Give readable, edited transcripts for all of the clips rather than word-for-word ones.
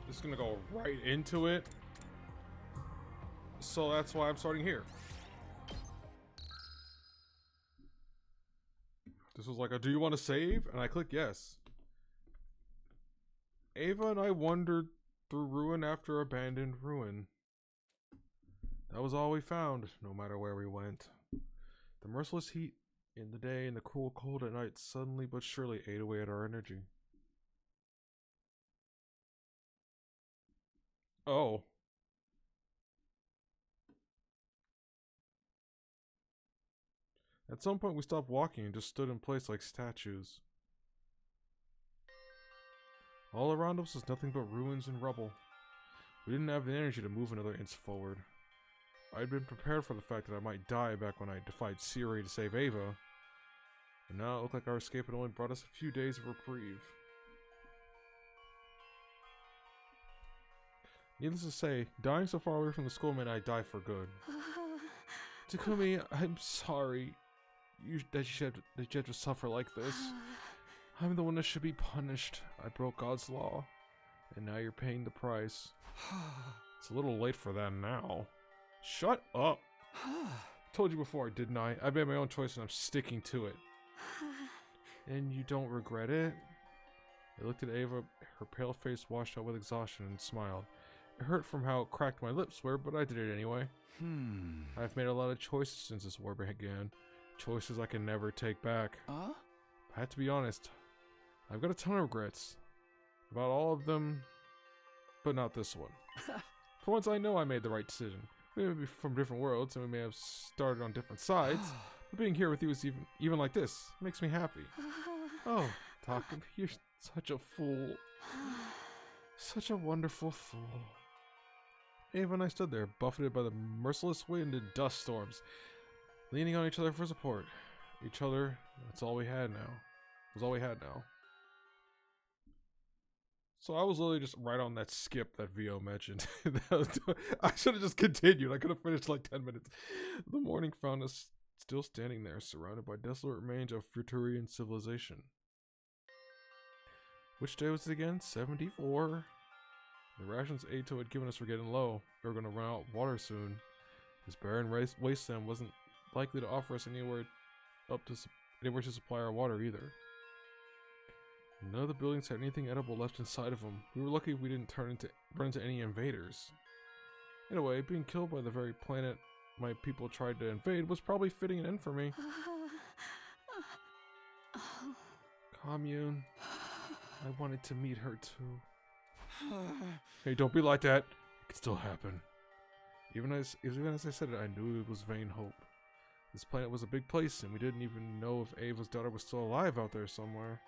It's gonna go right into it. So that's why I'm starting here. This was like a, do you want to save? And I click yes. Ava and I wandered through ruin after abandoned ruin. That was all we found, no matter where we went. The merciless heat in the day and the cruel cold at night suddenly but surely ate away at our energy. Oh. At some point we stopped walking and just stood in place like statues. All around us was nothing but ruins and rubble. We didn't have the energy to move another inch forward. I had been prepared for the fact that I might die back when I defied Siri to save Ava. And now it looked like our escape had only brought us a few days of reprieve. Needless to say, dying so far away from the school meant I'd die for good. Takumi, I'm sorry that you had to suffer like this. I'm the one that should be punished. I broke God's law, and now you're paying the price. It's a little late for that now. Shut up! Told you before, didn't I? I made my own choice and I'm sticking to it. And you don't regret it? I looked at Ava, her pale face washed out with exhaustion, and smiled. It hurt from how cracked my lips were, but I did it anyway. I've made a lot of choices since this war began. Choices I can never take back. I have to be honest. I've got a ton of regrets. About all of them, but not this one. For once, I know I made the right decision. We may be from different worlds, and we may have started on different sides, but being here with you is even like this makes me happy. Oh, Takumi, you're such a fool. Such a wonderful fool. Ava and I stood there, buffeted by the merciless wind and dust storms, leaning on each other for support. Each other, that's all we had now. Was all we had now. So I was literally just right on that skip that VO mentioned. I should have just continued. I could have finished like 10 minutes. The morning found us still standing there, surrounded by desolate remains of Futurian civilization. Which day was it again? 74. The rations Ato had given us were getting low. We were going to run out of water soon. This barren wasteland wasn't likely to offer us anywhere to supply our water either. None of the buildings had anything edible left inside of them. We were lucky we didn't run into any invaders. In a way, being killed by the very planet my people tried to invade was probably fitting an end for me. Commune. I wanted to meet her too. Hey, don't be like that. It could still happen. Even as I said it, I knew it was vain hope. This planet was a big place, and we didn't even know if Ava's daughter was still alive out there somewhere.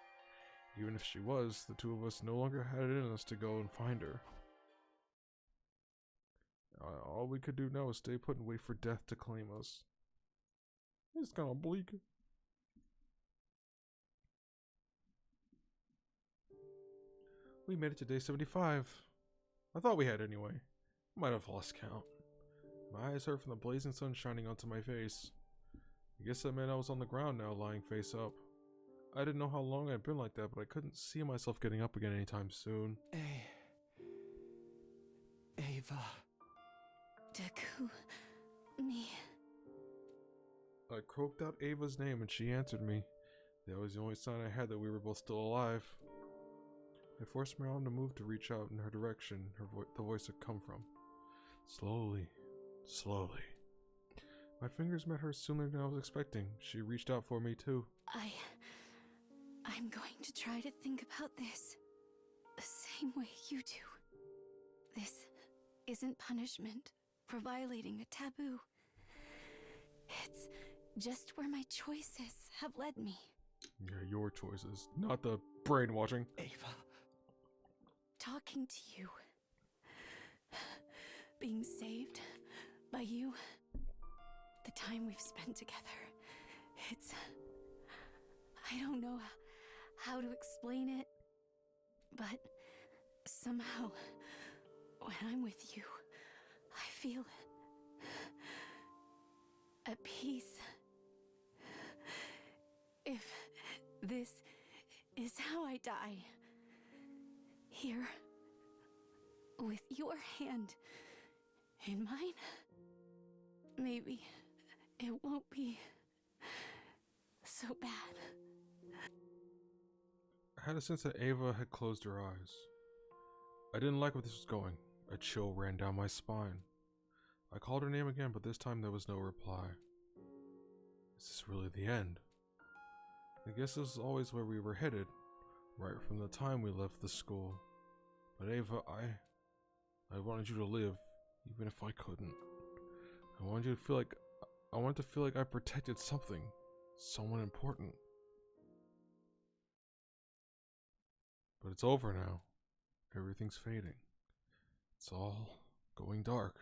Even if she was, the two of us no longer had it in us to go and find her. All we could do now is stay put and wait for death to claim us. It's kind of bleak. We made it to day 75. I thought we had anyway. Might have lost count. My eyes hurt from the blazing sun shining onto my face. I guess that meant I was on the ground now, lying face up. I didn't know how long I'd been like that, but I couldn't see myself getting up again anytime soon. Ava. Takumi. I croaked out Ava's name and she answered me. That was the only sign I had that we were both still alive. I forced my arm to move to reach out in her direction the voice had come from. Slowly. Slowly. My fingers met hers sooner than I was expecting. She reached out for me too. I'm going to try to think about this the same way you do. This isn't punishment for violating a taboo. It's just where my choices have led me. Yeah, your choices, not the brainwashing. Ava. Talking to you. Being saved by you. The time we've spent together. It's... I don't know how to explain it, but somehow, when I'm with you, I feel at peace. If this is how I die, here, with your hand in mine, maybe it won't be so bad. I had a sense that Ava had closed her eyes. I didn't like where this was going. A chill ran down my spine. I called her name again, but this time there was no reply. Is this really the end? I guess this was always where we were headed, right from the time we left the school. But Ava, I wanted you to live, even if I couldn't. I wanted you to feel like, I wanted to feel like I protected something, someone important. But it's over now. Everything's fading. It's all going dark.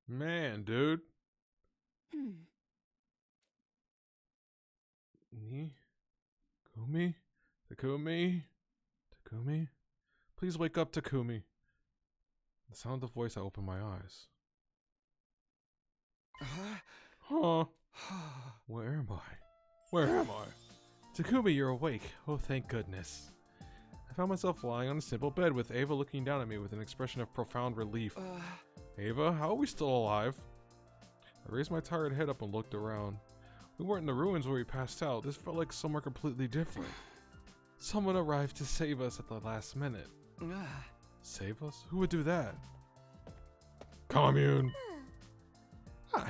Man, dude. Takumi? Please wake up, Takumi. The sound of the voice, I opened my eyes. Huh? Where am I? Takumi, you're awake. Oh, thank goodness. I found myself lying on a simple bed with Ava looking down at me with an expression of profound relief. Ava, how are we still alive? I raised my tired head up and looked around. We weren't in the ruins where we passed out. This felt like somewhere completely different. Someone arrived to save us at the last minute. Save us? Who would do that? Commune!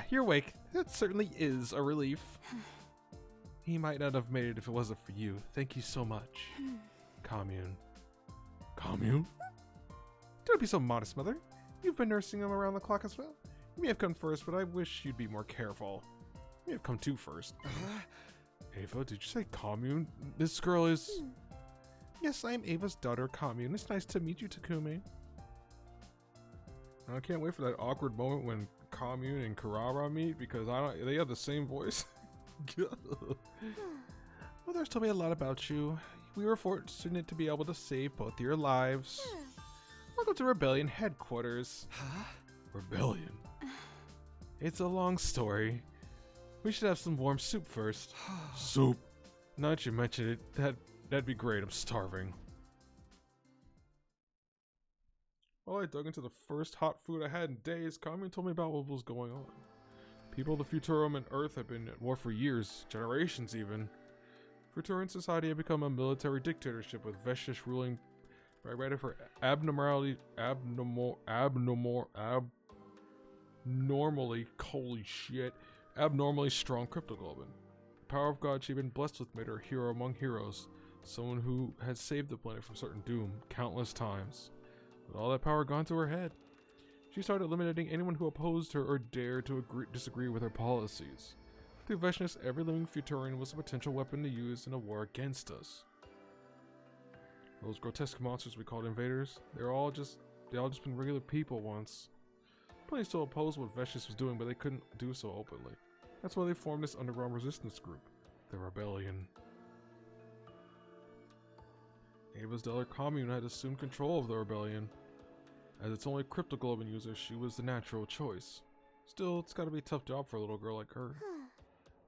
You're awake. That certainly is a relief. He might not have made it if it wasn't for you. Thank you so much. Commune. Commune? Don't be so modest, Mother. You've been nursing him around the clock as well. You may have come first, but I wish you'd be more careful. You may have come too first. Ava, did you say Commune? This girl is... Yes, I'm Ava's daughter, Commune. It's nice to meet you, Takumi. I can't wait for that awkward moment when Commune and Kurara meet, because they have the same voice. Mother's told me a lot about you. We were fortunate to be able to save both your lives. Welcome to Rebellion headquarters. Rebellion? It's a long story. We should have some warm soup first. Soup? Now that you mention it, that'd be great. I'm starving. While I dug into the first hot food I had in days, Commune told me about what was going on. People of the Futurum and Earth had been at war for years, generations even. Futuran society had become a military dictatorship with Veshnish ruling by right of her abnormally, holy shit, abnormally strong cryptoglobin. The power of God she'd been blessed with made her a hero among heroes, someone who had saved the planet from certain doom countless times. With all that power gone to her head, she started eliminating anyone who opposed her or dared to disagree with her policies. Through Veshnish, every living Futurian was a potential weapon to use in a war against us. Those grotesque monsters we called invaders, they all just been regular people once. Plenty still opposed what Veshnish was doing, but they couldn't do so openly. That's why they formed this underground resistance group, the Rebellion. Ava's daughter Commune had assumed control of the Rebellion. As its only cryptoglobin user, she was the natural choice. Still, it's gotta be a tough job for a little girl like her.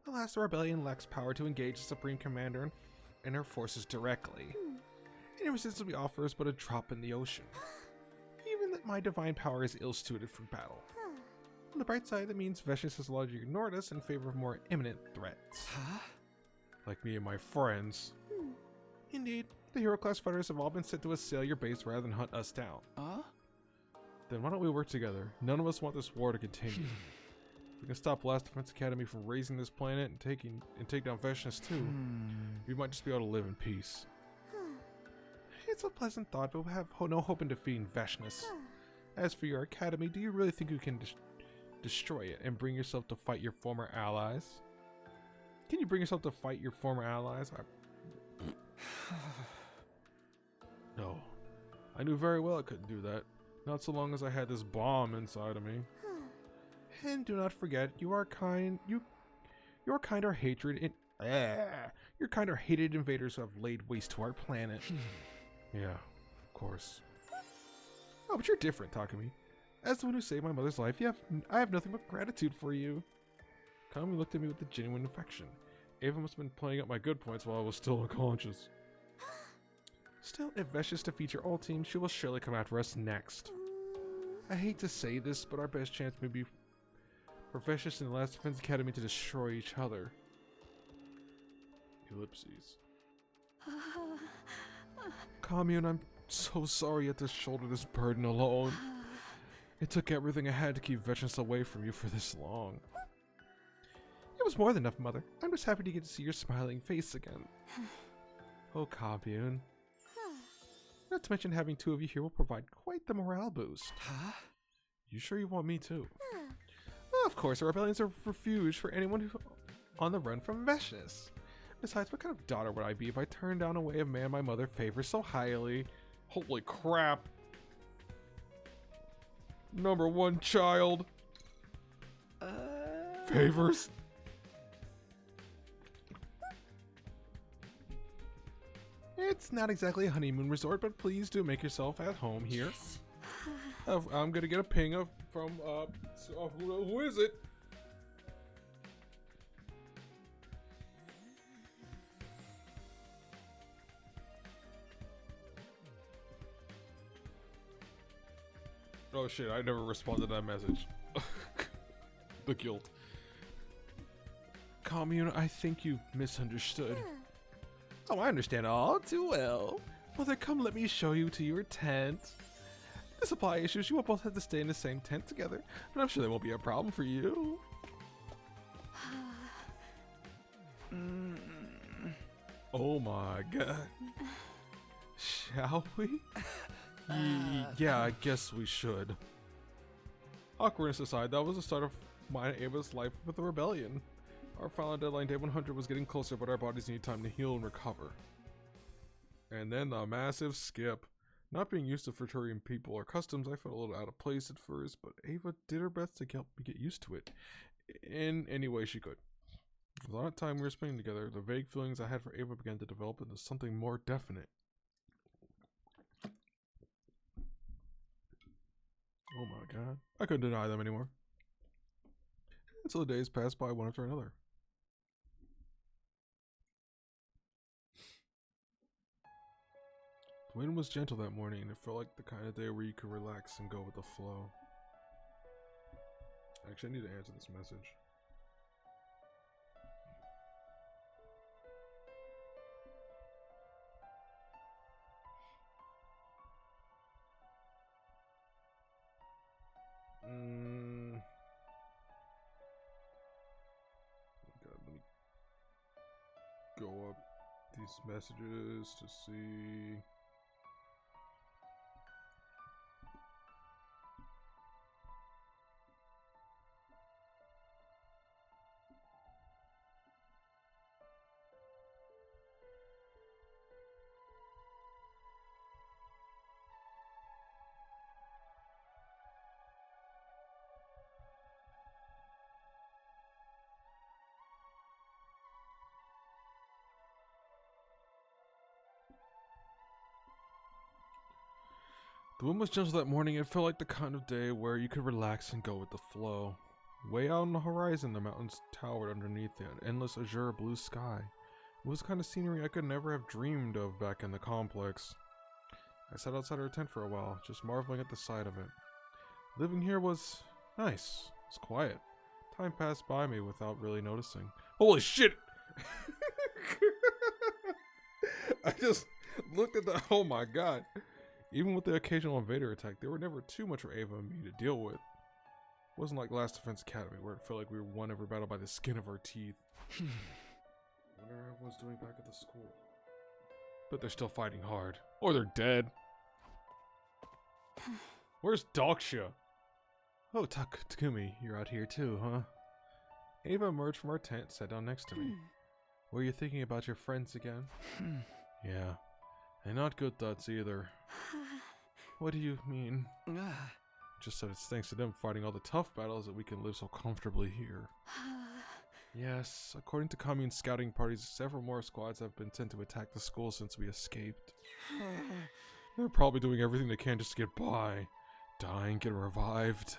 Alas, the Rebellion lacks power to engage the Supreme Commander and her forces directly. Any resistance we offer is but a drop in the ocean. Even that my divine power is ill-suited for battle. On the bright side, that means Veshnish has largely ignored us in favor of more imminent threats. Like me and my friends. Indeed, the hero class fighters have all been sent to assail your base rather than hunt us down. Then why don't we work together? None of us want this war to continue. If we can stop Last Defense Academy from raising this planet and take down Veshnish too, we might just be able to live in peace. It's a pleasant thought, but we have no hope in defeating Veshnish. As for your academy, do you really think you can destroy it and bring yourself to fight your former allies? Can you bring yourself to fight your former allies? No. I knew very well I couldn't do that. Not so long as I had this bomb inside of me. And do not forget, your kind are hated invaders who have laid waste to our planet. Yeah, of course. Oh, but you're different, Takumi. As the one who saved my mother's life, I have nothing but gratitude for you. Kami looked at me with a genuine affection. Ava must have been playing up my good points while I was still unconscious. Still, if Vesh's defeats your old team, she will surely come after us next. I hate to say this, but our best chance may be for Vesh's and the Last Defense Academy to destroy each other. Ellipses. Commune, I'm so sorry you had to shoulder this burden alone. It took everything I had to keep Vesh away from you for this long. It was more than enough, Mother. I'm just happy to get to see your smiling face again. Oh, Commune. Not to mention having two of you here will provide quite the morale boost. Huh? You sure you want me too? Of course, the rebellions are refuge for anyone who's on the run from Vesh's. Besides, what kind of daughter would I be if I turned down away a man my mother favors so highly? Holy crap. Number one child. Favors? It's not exactly a honeymoon resort, but please do make yourself at home here. Yes. I'm gonna get a ping from who is it? Oh shit, I never responded to that message. The guilt. Commune, I think you misunderstood. Oh, I understand all too well. Mother, come let me show you to your tent. The supply issues, you will both have to stay in the same tent together, but I'm sure that won't be a problem for you. Oh my god. Shall we? Yeah, I guess we should. Awkwardness aside, that was the start of mine and Ava's life with the rebellion. Our final deadline, day 100, was getting closer, but our bodies need time to heal and recover. And then the massive skip. Not being used to Futurian people or customs, I felt a little out of place at first, but Ava did her best to help me get used to it in any way she could. With a lot of time we were spending together, the vague feelings I had for Ava began to develop into something more definite. Oh my god. I couldn't deny them anymore. And so the days passed by one after another. The wind was gentle that morning, and it felt like the kind of day where you could relax and go with the flow. Actually, I need to answer this message. God, let me go up these messages to see. The wind was gentle that morning. It felt like the kind of day where you could relax and go with the flow. Way out on the horizon, the mountains towered underneath the endless azure blue sky. It was the kind of scenery I could never have dreamed of back in the complex. I sat outside our tent for a while, just marveling at the sight of it. Living here was nice. It was quiet. Time passed by me without really noticing. Holy shit! I just looked at the... Oh my god. Even with the occasional invader attack, there were never too much for Ava and me to deal with. It wasn't like Last Defense Academy, where it felt like we won every battle by the skin of our teeth. I wonder how everyone's doing back at the school. But they're still fighting hard. Or they're dead. Where's Daksha? Oh, Takumi, you're out here too, huh? Ava emerged from our tent and sat down next to me. Were you thinking about your friends again? Yeah. And not good thoughts either. What do you mean? Just that it's thanks to them fighting all the tough battles that we can live so comfortably here. Yes, according to commune scouting parties, several more squads have been sent to attack the school since we escaped. They're probably doing everything they can just to get by. Dying, get revived.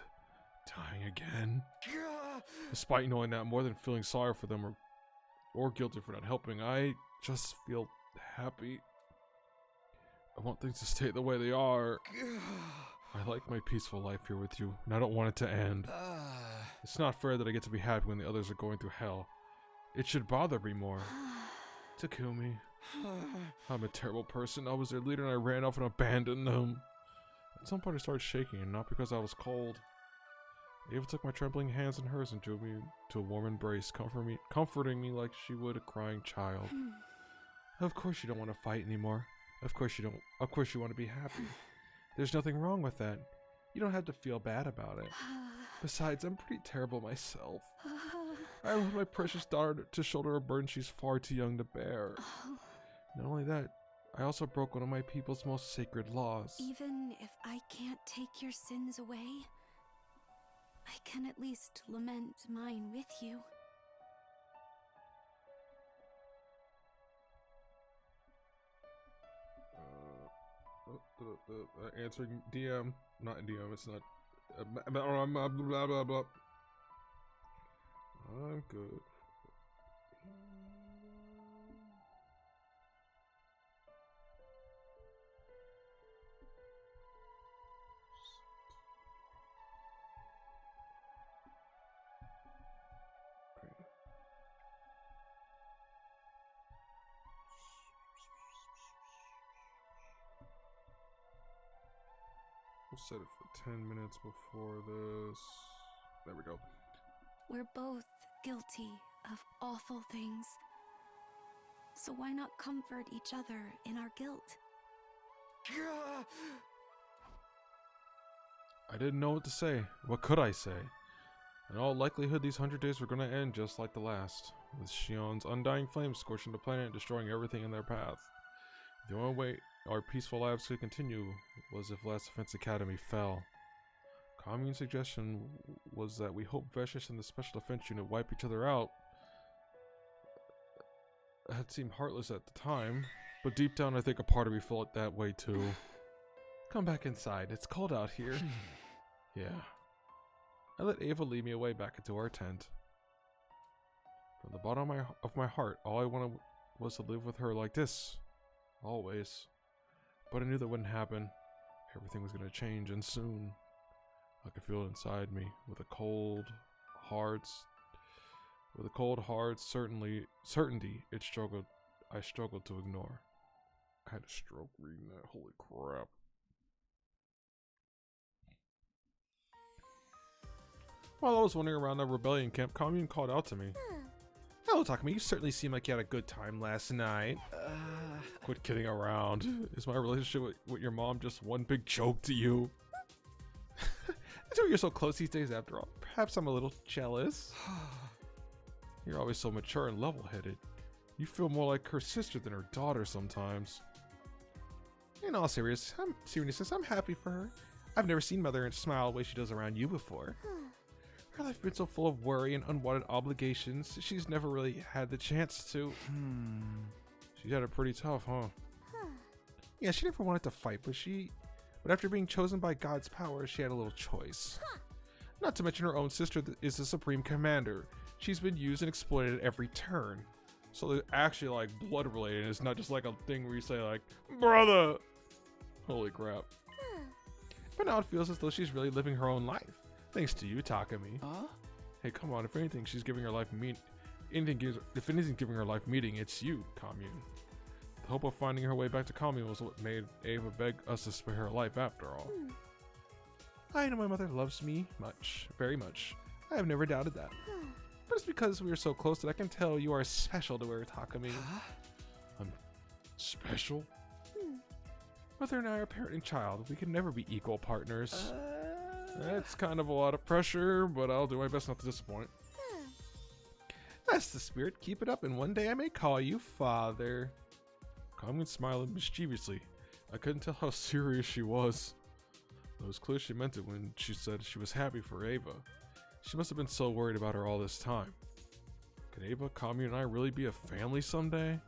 Dying again. Despite knowing that, more than feeling sorry for them or guilty for not helping, I just feel happy. I want things to stay the way they are. I like my peaceful life here with you, and I don't want it to end. It's not fair that I get to be happy when the others are going through hell. It should bother me more. Takumi, I'm a terrible person. I was their leader and I ran off and abandoned them. At some point I started shaking, and not because I was cold. Ava took my trembling hands in hers and drew me to a warm embrace, comforting me like she would a crying child. Of course you don't want to fight anymore. Of course you don't. Of course you want to be happy. There's nothing wrong with that. You don't have to feel bad about it. Besides, I'm pretty terrible myself. I allowed my precious daughter to shoulder a burden she's far too young to bear. Not only that, I also broke one of my people's most sacred laws. Even if I can't take your sins away, I can at least lament mine with you. Answering DM, not DM, it's not. Blah, blah, blah. I'm good. We'll set it for 10 minutes before this. There we go. We're both guilty of awful things. So why not comfort each other in our guilt? I didn't know what to say. What could I say? In all likelihood, these 100 days were going to end just like the last, with Shion's undying flames scorching the planet and destroying everything in their path. The only way our peaceful lives could continue was if Last Defense Academy fell. Commune's suggestion was that we hope Vecious and the Special Defense Unit wipe each other out. That seemed heartless at the time, but deep down I think a part of me felt that way too. Come back inside, it's cold out here. Yeah. I let Ava lead me away back into our tent. From the bottom of my heart, all I wanted was to live with her like this. Always. But I knew that wouldn't happen. Everything was going to change, and soon. I could feel it inside me, with a cold, hard certainty I struggled to ignore. I had a stroke reading that, holy crap. While I was wandering around the rebellion camp, Commune called out to me. Hello, Takumi. You certainly seem like you had a good time last night. Quit kidding around. Is my relationship with your mom just one big joke to you? That's why you're so close these days after all. Perhaps I'm a little jealous. You're always so mature and level-headed. You feel more like her sister than her daughter sometimes. In all seriousness, I'm happy for her. I've never seen Mother smile the way she does around you before. Her life been so full of worry and unwanted obligations, she's never really had the chance to. She had it pretty tough, huh? Yeah, she never wanted to fight, but after being chosen by God's power, she had a little choice. Not to mention her own sister is the Supreme Commander. She's been used and exploited at every turn. So they're actually like blood related. It's not just like a thing where you say like, brother. Holy crap. But now it feels as though she's really living her own life. Thanks to you, Takumi. Hey, come on. If anything, she's giving her life if anything's giving her life meaning, it's you, Commune. The hope of finding her way back to Commune was what made Ava beg us to spare her life after all. I know my mother loves me much, very much. I have never doubted that. But it's because we are so close that I can tell you are special to her, Takumi. I'm special? Mother and I are parent and child. We can never be equal partners. That's kind of a lot of pressure, but I'll do my best not to disappoint. That's the spirit. Keep it up, and one day I may call you father. Commune smiled mischievously. I couldn't tell how serious she was. It was clear she meant it when she said she was happy for Ava. She must have been so worried about her all this time. Could Ava, Commune, and I really be a family someday?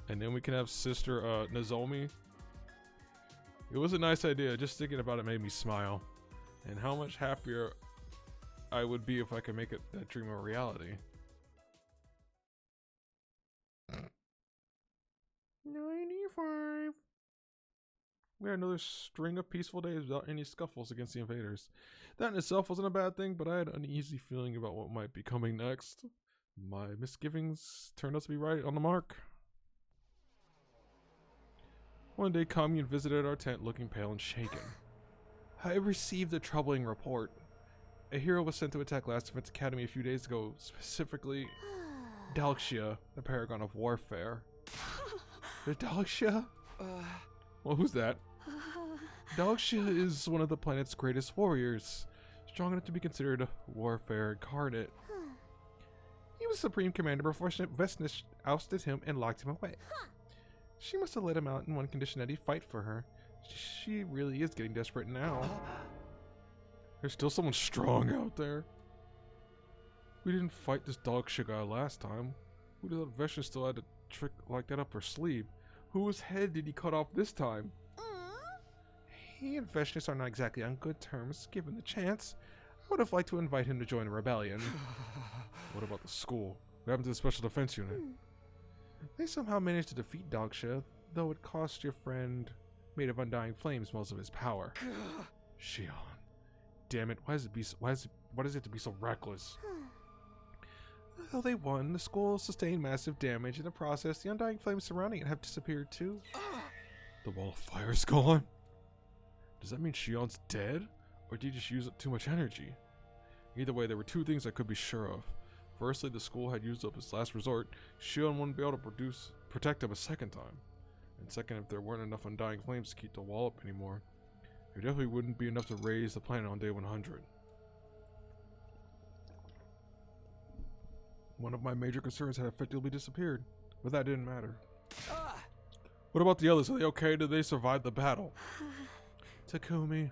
And then we can have sister Nozomi? It was a nice idea. Just thinking about it made me smile. And how much happier I would be if I could make that dream a reality. 95. We had another string of peaceful days without any scuffles against the invaders. That in itself wasn't a bad thing, but I had an uneasy feeling about what might be coming next. My misgivings turned out to be right on the mark. One day, Commune visited our tent looking pale and shaken. I received a troubling report. A hero was sent to attack Last Defense Academy a few days ago, specifically Dalxia, the paragon of warfare. The Dalxia? Well, who's that? Dalxia is one of the planet's greatest warriors, strong enough to be considered a warfare incarnate. He was supreme commander before Vesnish ousted him and locked him away. She must have let him out in one condition, that he'd fight for her. She really is getting desperate now. There's still someone strong out there. We didn't fight this Dalxia guy last time. Who thought Vesnish still had a trick like that up her sleeve? Whose head did he cut off this time? He and Vesnish are not exactly on good terms, given the chance. I would have liked to invite him to join the rebellion. What about the school? What happened to the Special Defense Unit? They somehow managed to defeat Dalxia, though it cost your friend, made of undying flames, most of his power. Shion. Damn it, why does it to be so reckless? Though they won, the school sustained massive damage. In the process, the undying flames surrounding it have disappeared too. The wall of fire's gone? Does that mean Shion's dead? Or did he just use up too much energy? Either way, there were two things I could be sure of. Firstly, the school had used up its last resort. Shion wouldn't be able to protect him a second time. And second, if there weren't enough undying flames to keep the wall up anymore, there definitely wouldn't be enough to raise the planet on day 100. One of my major concerns had effectively disappeared, but that didn't matter. What about the others? Are they okay? Did they survive the battle? Takumi,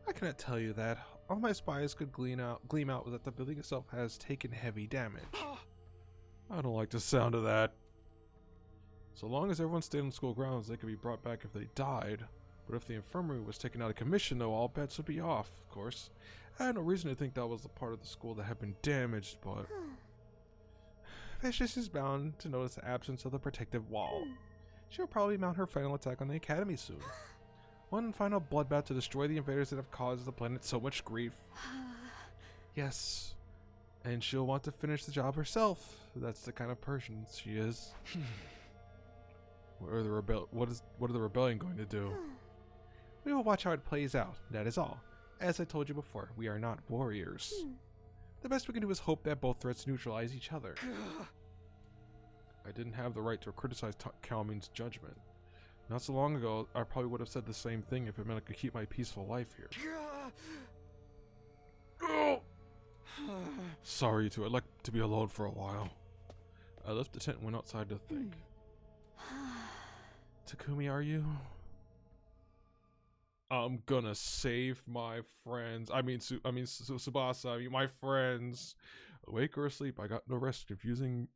I cannot tell you that. All my spies could gleam out that the building itself has taken heavy damage. I don't like the sound of that. So long as everyone stayed on school grounds, they could be brought back if they died. But if the infirmary was taken out of commission, though, all bets would be off, of course. I had no reason to think that was the part of the school that had been damaged, but Vicious is bound to notice the absence of the protective wall. She'll probably mount her final attack on the academy soon. One final bloodbath to destroy the invaders that have caused the planet so much grief. Yes, and she'll want to finish the job herself. That's the kind of person she is. What are the rebellion going to do? We will watch how it plays out, that is all. As I told you before, we are not warriors. The best we can do is hope that both threats neutralize each other. I didn't have the right to criticize Calmin's judgment. Not so long ago, I probably would have said the same thing if it meant I could keep my peaceful life here. Sorry, you two. I'd like to be alone for a while. I left the tent and went outside to think. Takumi, are you? I'm gonna save my friends. Tsubasa, my friends. Awake or asleep, I got no rest. Confusing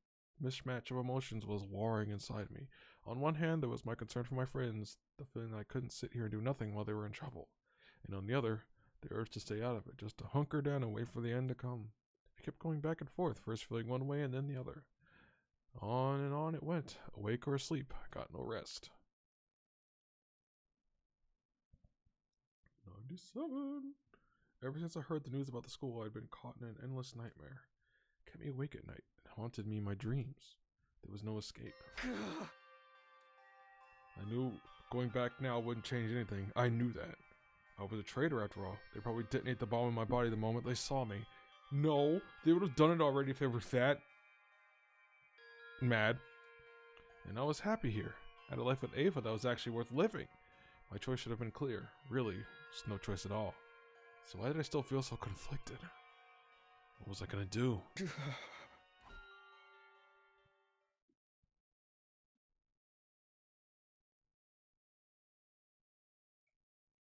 mismatch of emotions was warring inside me. On one hand, there was my concern for my friends, the feeling that I couldn't sit here and do nothing while they were in trouble. And on the other, the urge to stay out of it, just to hunker down and wait for the end to come. I kept going back and forth, first feeling one way and then the other. On and on it went. Awake or asleep, I got no rest. 97. Ever since I heard the news about the school, I'd been caught in an endless nightmare. It kept me awake at night and haunted me in my dreams. There was no escape. I knew going back now wouldn't change anything. I knew that. I was a traitor after all. They'd probably detonate the bomb in my body the moment they saw me. No, they would have done it already if they were that mad. And I was happy here. I had a life with Ava that was actually worth living. My choice should have been clear. Really, it's no choice at all. So why did I still feel so conflicted? What was I gonna do?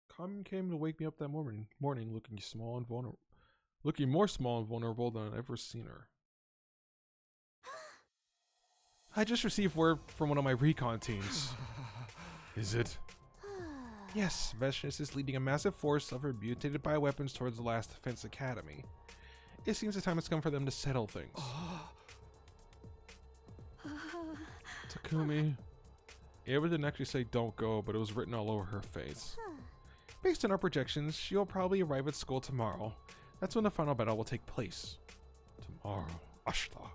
Carmen came to wake me up that morning looking small and vulnerable. Looking more small and vulnerable than I'd ever seen her. I just received word from one of my recon teams. Is it? Yes, Veshness is leading a massive force of her mutated bioweapons towards the Last Defense Academy. It seems the time has come for them to settle things. Takumi. Ava didn't actually say don't go, but it was written all over her face. Based on our projections, she'll probably arrive at school tomorrow. That's when the final battle will take place. Tomorrow. Ashta.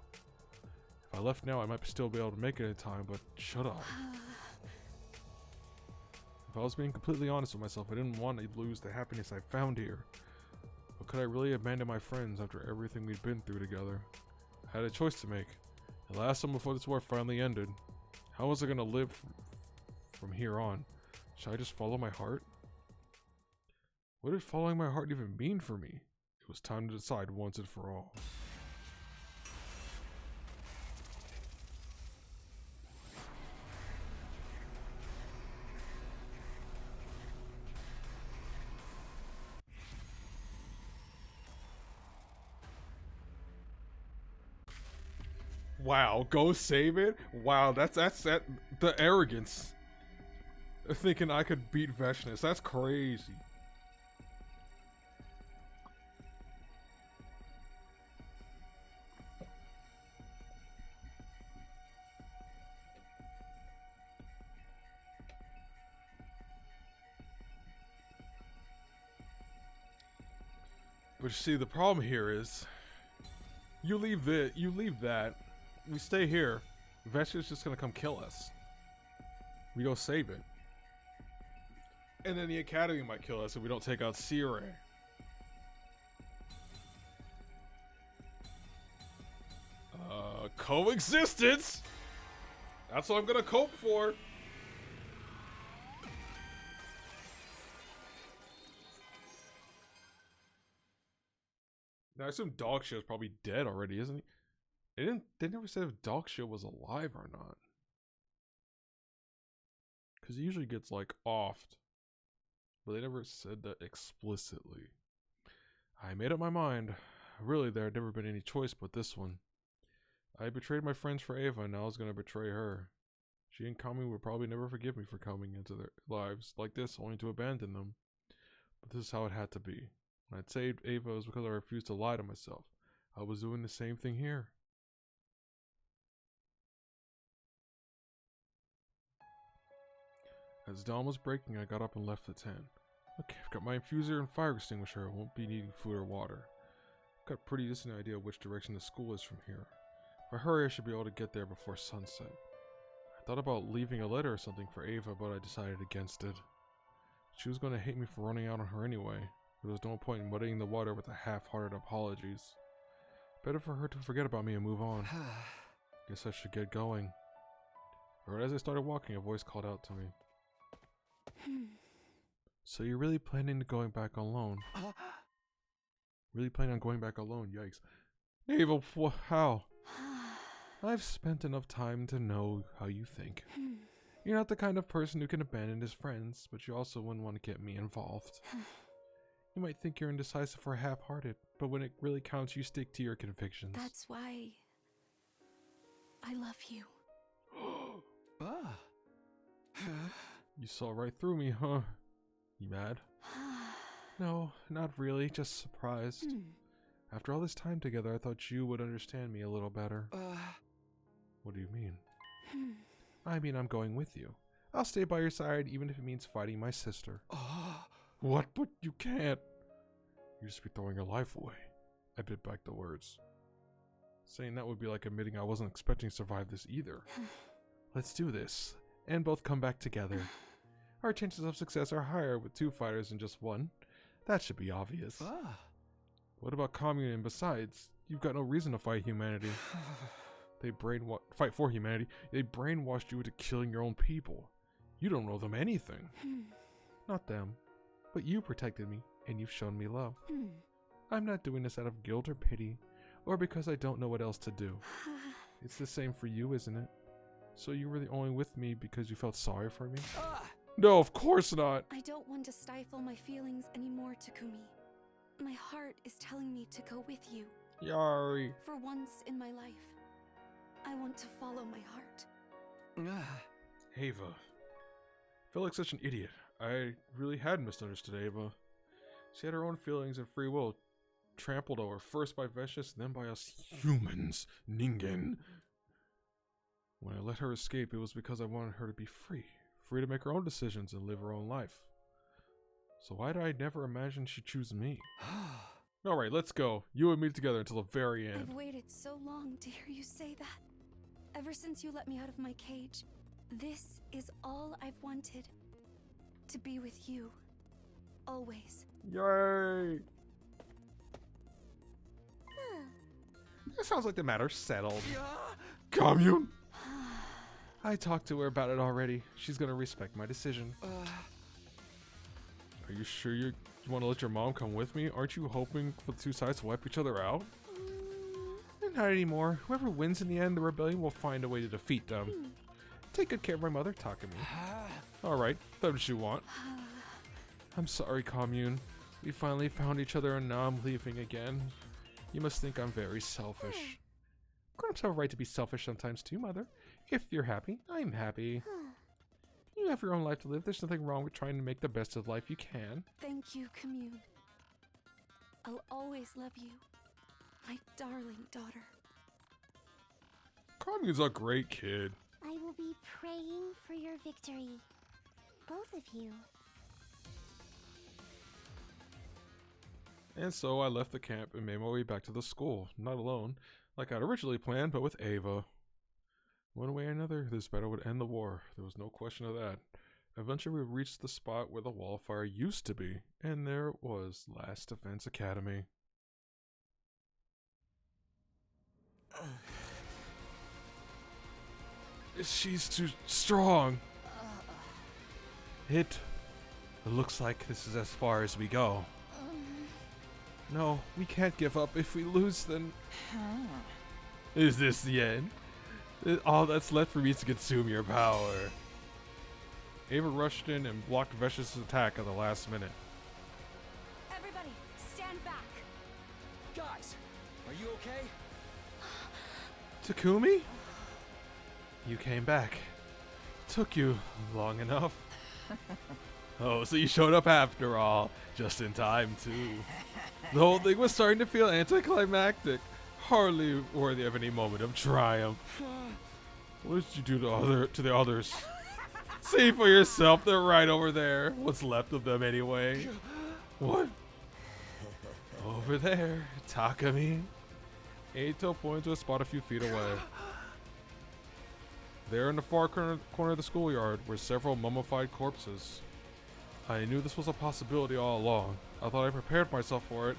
If I left now, I might still be able to make it in time, but shut up. If I was being completely honest with myself, I didn't want to lose the happiness I found here. But could I really abandon my friends after everything we'd been through together? I had a choice to make. The last one before this war finally ended. How was I going to live from here on? Should I just follow my heart? What did following my heart even mean for me? It was time to decide once and for all. Wow, go save it? Wow, that's the arrogance. Thinking I could beat Veshness. That's crazy. But you see, the problem here is you leave that. We stay here. Veshness just gonna come kill us. We go save it. And then the Academy might kill us if we don't take out Sire. Coexistence! That's what I'm gonna cope for. Now I assume Dogshot is probably dead already, isn't he? They never said if Dogshot was alive or not. Because he usually gets like offed. But they never said that explicitly. I made up my mind. Really, there had never been any choice but this one. I betrayed my friends for Ava, and now I was going to betray her. She and Kami would probably never forgive me for coming into their lives like this, only to abandon them. But this is how it had to be. When I'd saved Ava, it was because I refused to lie to myself. I was doing the same thing here. As dawn was breaking, I got up and left the tent. Okay, I've got my infuser and fire extinguisher. I won't be needing food or water. I've got a pretty decent idea of which direction the school is from here. If I hurry, I should be able to get there before sunset. I thought about leaving a letter or something for Ava, but I decided against it. She was going to hate me for running out on her anyway. There was no point in muddying the water with a half-hearted apologies. Better for her to forget about me and move on. Guess I should get going. Right as I started walking, a voice called out to me. So you're really planning on going back alone? Really planning on going back alone? Yikes. Ava, how? I've spent enough time to know how you think. You're not the kind of person who can abandon his friends, but you also wouldn't want to get me involved. You might think you're indecisive or half-hearted, but when it really counts, you stick to your convictions. That's why I love you. You saw right through me, huh? You mad? No, not really, just surprised. After all this time together, I thought you would understand me a little better. What do you mean? I mean, I'm going with you. I'll stay by your side even if it means fighting my sister. What? But you can't. You just be throwing your life away. I bit back the words. Saying that would be like admitting I wasn't expecting to survive this either. Let's do this, and both come back together. Our chances of success are higher with 2 fighters than just 1. That should be obvious. What about commune? And besides, you've got no reason to fight humanity. Fight for humanity. They brainwashed you into killing your own people. You don't know them anything. Not them, but you protected me, and you've shown me love. I'm not doing this out of guilt or pity, or because I don't know what else to do. It's the same for you, isn't it? So you were the only with me because you felt sorry for me? No, of course not. I don't want to stifle my feelings anymore, Takumi. My heart is telling me to go with you. Yari. For once in my life, I want to follow my heart. Ava. I feel like such an idiot. I really had misunderstood Ava. She had her own feelings and free will, trampled over first by Vicious, then by us humans, Ningen. When I let her escape, it was because I wanted her to be free to make her own decisions and live her own life. So why did I never imagine she'd choose me? Alright, let's go. You and me together until the very end. I've waited so long to hear you say that. Ever since you let me out of my cage, this is all I've wanted. To be with you. Always. Yay! That sounds like the matter's settled. Commune! I talked to her about it already. She's gonna respect my decision. Are you sure you want to let your mom come with me? Aren't you hoping for the two sides to wipe each other out? Not anymore. Whoever wins in the end, the rebellion will find a way to defeat them. Take good care of my mother, Takumi. Alright, that's what you want. I'm sorry, Commune. We finally found each other and now I'm leaving again. You must think I'm very selfish. Grown-ups have a right to be selfish sometimes too, Mother. If you're happy, I'm happy. You have your own life to live. There's nothing wrong with trying to make the best of life you can. Thank you, Commune. I'll always love you, my darling daughter. Commune's a great kid. I will be praying for your victory. Both of you. And so I left the camp and made my way back to the school. Not alone, like I'd originally planned, but with Ava. One way or another, this battle would end the war. There was no question of that. Eventually we reached the spot where the wall of fire used to be, and there it was, Last Defense Academy. She's too strong. It looks like this is as far as we go. No, we can't give up. If we lose, then... Is this the end? All that's left for me is to consume your power. Ava rushed in and blocked Vicious' attack at the last minute. Everybody, stand back. Guys, are you okay? Takumi? You came back. Took you long enough. Oh, so you showed up after all. Just in time, too. The whole thing was starting to feel anticlimactic. Hardly worthy of any moment of triumph. What did you do to the others? See for yourself, they're right over there. What's left of them anyway? What? Over there, Takumi. Eito pointed to a spot a few feet away. There in the far corner of the schoolyard were several mummified corpses. I knew this was a possibility all along. I thought I prepared myself for it,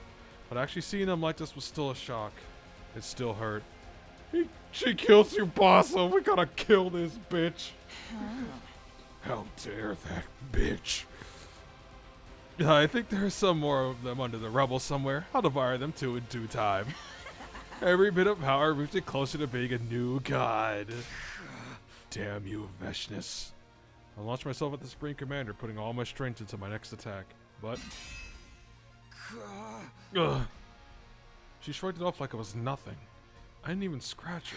but actually seeing them like this was still a shock. It still hurt. She killed Tsubasa. We gotta kill this bitch. How dare that bitch. I think there's some more of them under the rubble somewhere. I'll devour them too in due time. Every bit of power moves me closer to being a new god. Damn you, Veshnis. I launched myself at the Supreme Commander, putting all my strength into my next attack. But... Ugh. She shrugged it off like it was nothing. I didn't even scratch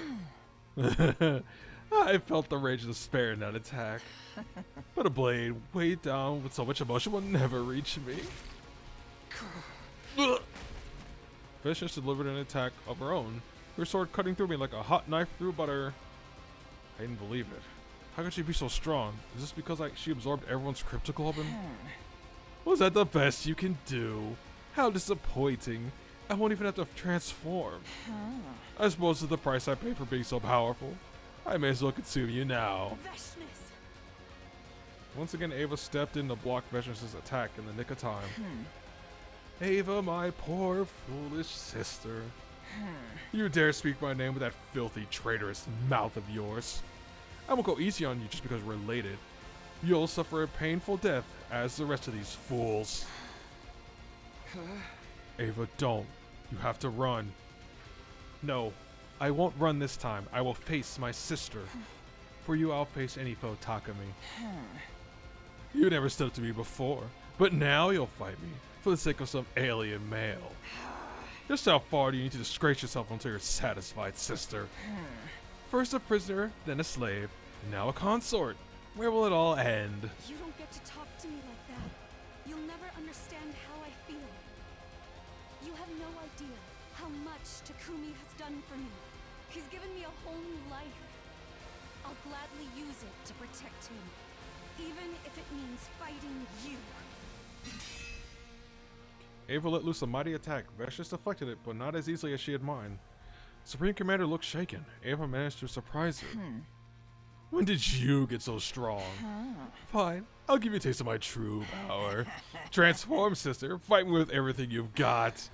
her. I felt the rage of despair in that attack. But a blade weighed down with so much emotion will never reach me. Vicious delivered an attack of her own, her sword cutting through me like a hot knife through butter. I didn't believe it. How could she be so strong? Is this because she absorbed everyone's cryptoglobin? Was that the best you can do? How disappointing. I won't even have to transform. I suppose it's the price I pay for being so powerful. I may as well consume you now. Veshnis. Once again, Ava stepped in to block Veshnis' attack in the nick of time. Ava, my poor, foolish sister. You dare speak my name with that filthy, traitorous mouth of yours. I won't go easy on you just because we're related. You'll suffer a painful death as the rest of these fools. Ava, don't. You have to run. No, I won't run this time. I will face my sister. For you, I'll face any foe, Takumi. You never stood up to me before, but now you'll fight me for the sake of some alien male. Just how far do you need to disgrace yourself until you're satisfied, sister? First a prisoner, then a slave, and now a consort. Where will it all end? You don't get to talk to me like idea how much Takumi has done for me. He's given me a whole new life. I'll gladly use it to protect him, even if it means fighting you. Ava let loose a mighty attack. Vicious deflected it, but not as easily as she had mined. Supreme Commander looked shaken. Ava managed to surprise her. When did you get so strong? Fine, I'll give you a taste of my true power. Transform, sister. Fight me with everything you've got.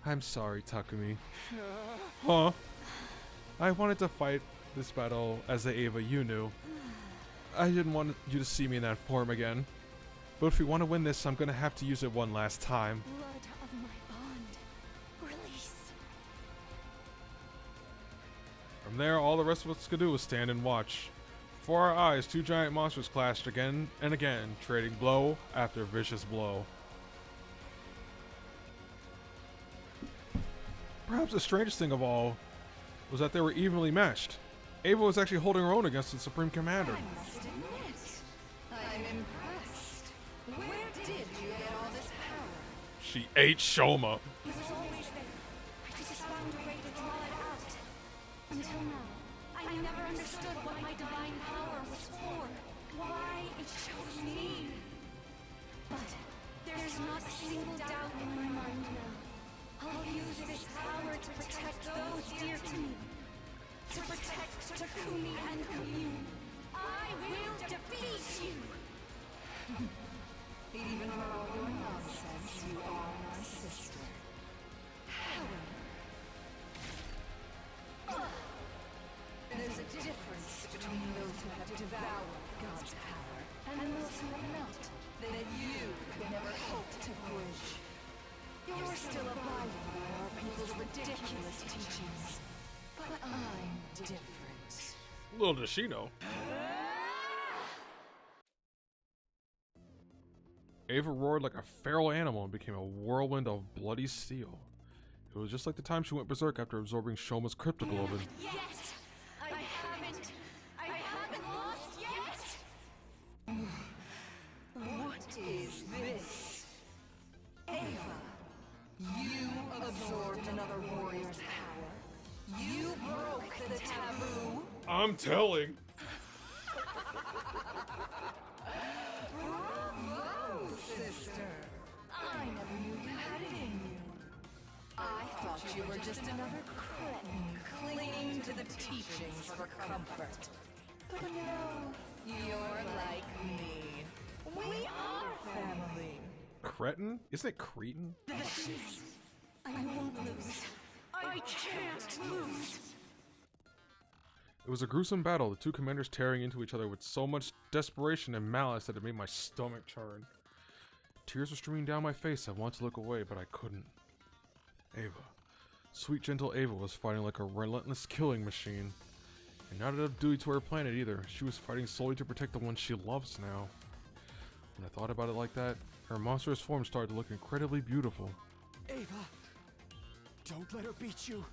I'm sorry, Takumi. Huh? I wanted to fight this battle as the Ava you knew. I didn't want you to see me in that form again. But if we want to win this, I'm gonna have to use it one last time. Blood of my bond. Release. From there, all the rest of us could do was stand and watch. Before our eyes, two giant monsters clashed again and again, trading blow after vicious blow. Perhaps the strangest thing of all was that they were evenly matched. Ava was actually holding her own against the Supreme Commander. I must admit, I'm impressed. Where did you get all this power? She ate Shoma. It was always there. I just found a way to draw it out. Until now, I never understood what my divine power was for. Why it chose me. But there's not a single doubt in my mind now. I'll use this power to protect those dear to me. To protect Takumi and Commune. I will defeat you! Even for all your nonsense, you are my sister. There's a difference between those who have devoured God's power and those who have not, that you could never hope to bridge. You're still abiding by our people's ridiculous teachings. But I'm different. Little does she know. Ava roared like a feral animal and became a whirlwind of bloody steel. It was just like the time she went berserk after absorbing Shoma's cryptoglobin. Yet! I haven't lost yet! What is this? Ava, you absorbed another warrior's power. You broke the taboo. I'm telling. Bravo, sister. I never knew you had it in you. I thought you were just another cretin clinging to the teachings for comfort. But no, you're like me. We are family. Cretin? Isn't it Cretin? I won't lose. I can't lose! It was a gruesome battle, the two commanders tearing into each other with so much desperation and malice that it made my stomach churn. Tears were streaming down my face. I wanted to look away, but I couldn't. Ava. Sweet, gentle Ava was fighting like a relentless killing machine. And not out of duty to her planet either. She was fighting solely to protect the one she loves now. When I thought about it like that, her monstrous form started to look incredibly beautiful. Ava, don't let her beat you.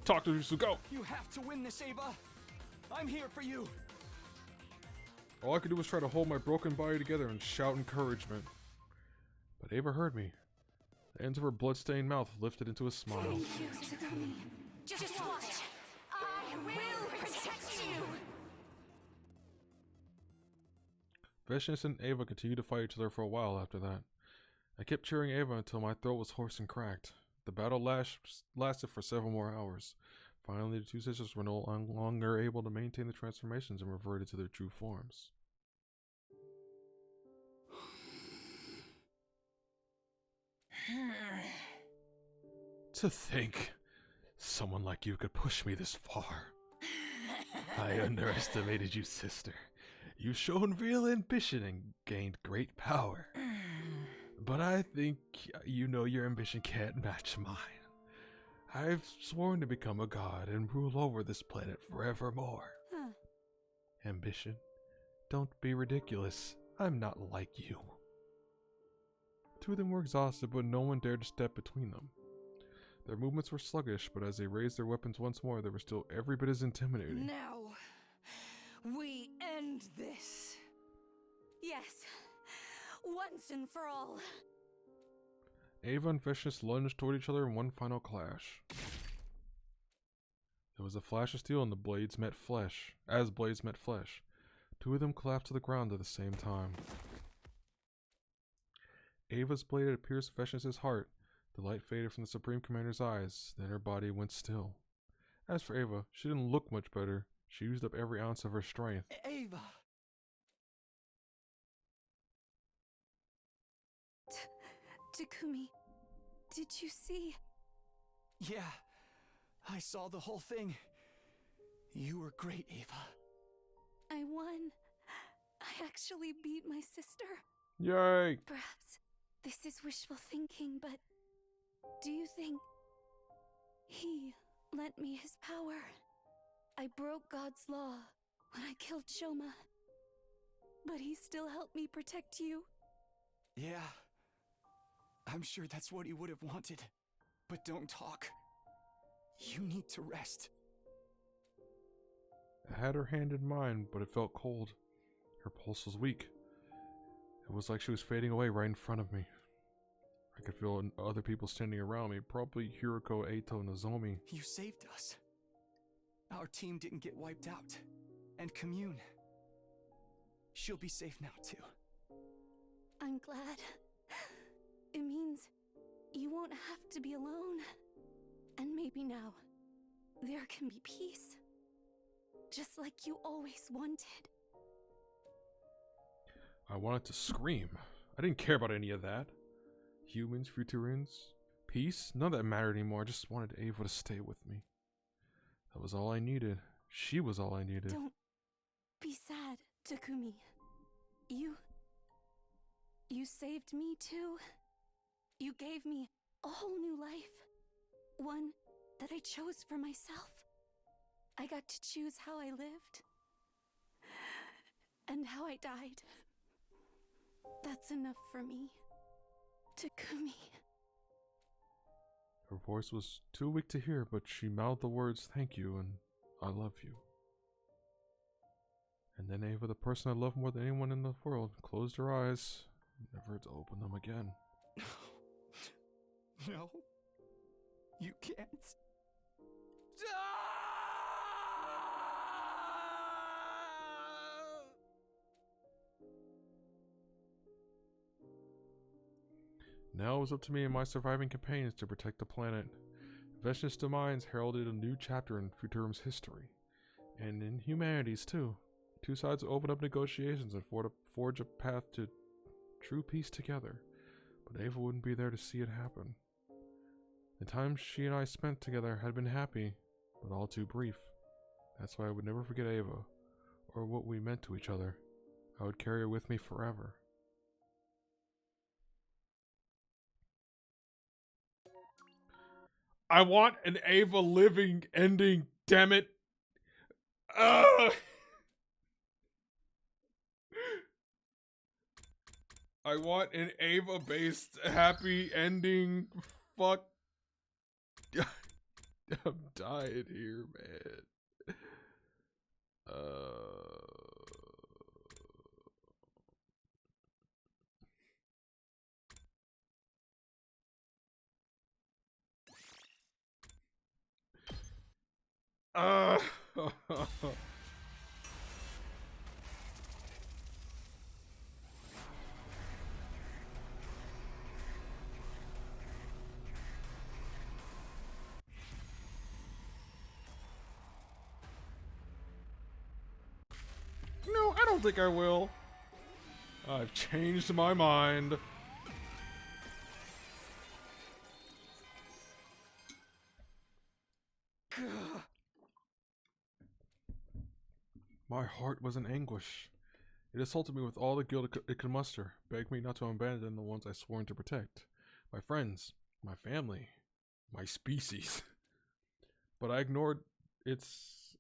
Talk to Yusu, go! You have to win this, Ava. I'm here for you. All I could do was try to hold my broken body together and shout encouragement. But Ava heard me. The ends of her blood-stained mouth lifted into a smile. Thank you, Takumi. Just watch. I will protect you! Vicious and Ava continued to fight each other for a while after that. I kept cheering Ava until my throat was hoarse and cracked. The battle lasted for several more hours. Finally, the two sisters were no longer able to maintain the transformations and reverted to their true forms. To think someone like you could push me this far. I underestimated you, sister. You've shown real ambition and gained great power. But I think you know your ambition can't match mine. I've sworn to become a god and rule over this planet forevermore. Huh. Ambition? Don't be ridiculous. I'm not like you. Two of them were exhausted, but no one dared to step between them. Their movements were sluggish, but as they raised their weapons once more, they were still every bit as intimidating. Now, we end this. Yes. Once and for all. Ava and Vicious lunged toward each other in one final clash. There was a flash of steel and the blades met flesh. As blades met flesh, two of them collapsed to the ground at the same time. Ava's blade had pierced Vicious's heart. The light faded from the Supreme Commander's eyes, then her body went still. As for Ava, she didn't look much better. She used up every ounce of her strength. Ava! Takumi, did you see? Yeah, I saw the whole thing. You were great, Ava. I won. I actually beat my sister. Yay! Perhaps this is wishful thinking, but do you think he lent me his power? I broke God's law when I killed Shoma, but he still helped me protect you. Yeah, I'm sure that's what he would have wanted. But don't talk. You need to rest. I had her hand in mine, but it felt cold. Her pulse was weak. It was like she was fading away right in front of me. I could feel other people standing around me, probably Hiroko, Eito, and Nozomi. You saved us. Our team didn't get wiped out. And Commune. She'll be safe now, too. I'm glad. It means you won't have to be alone. And maybe now, there can be peace. Just like you always wanted. I wanted to scream. I didn't care about any of that. Humans, Futurians, peace, none of that mattered anymore. I just wanted Ava to stay with me. That was all I needed. She was all I needed. Don't be sad, Takumi. You saved me too. You gave me a whole new life. One that I chose for myself. I got to choose how I lived. And how I died. That's enough for me. Takumi. Her voice was too weak to hear, but she mouthed the words, "Thank you," and "I love you." And then Ava, the person I love more than anyone in the world, closed her eyes, never to open them again. No. You can't. Now it was up to me and my surviving companions to protect the planet. Vicious Domains heralded a new chapter in Futurum's history. And in humanity's too. Two sides opened up negotiations and forge a path to true peace together. But Ava wouldn't be there to see it happen. The time she and I spent together had been happy, but all too brief. That's why I would never forget Ava, or what we meant to each other. I would carry her with me forever. I want an Ava living ending, damn it. I want an Ava based happy ending. Fuck. I'm dying here, man. No, I don't think I will. I've changed my mind. My heart was in anguish. It assaulted me with all the guilt it could muster, begged me not to abandon the ones I sworn to protect. My friends, my family, my species. But I ignored its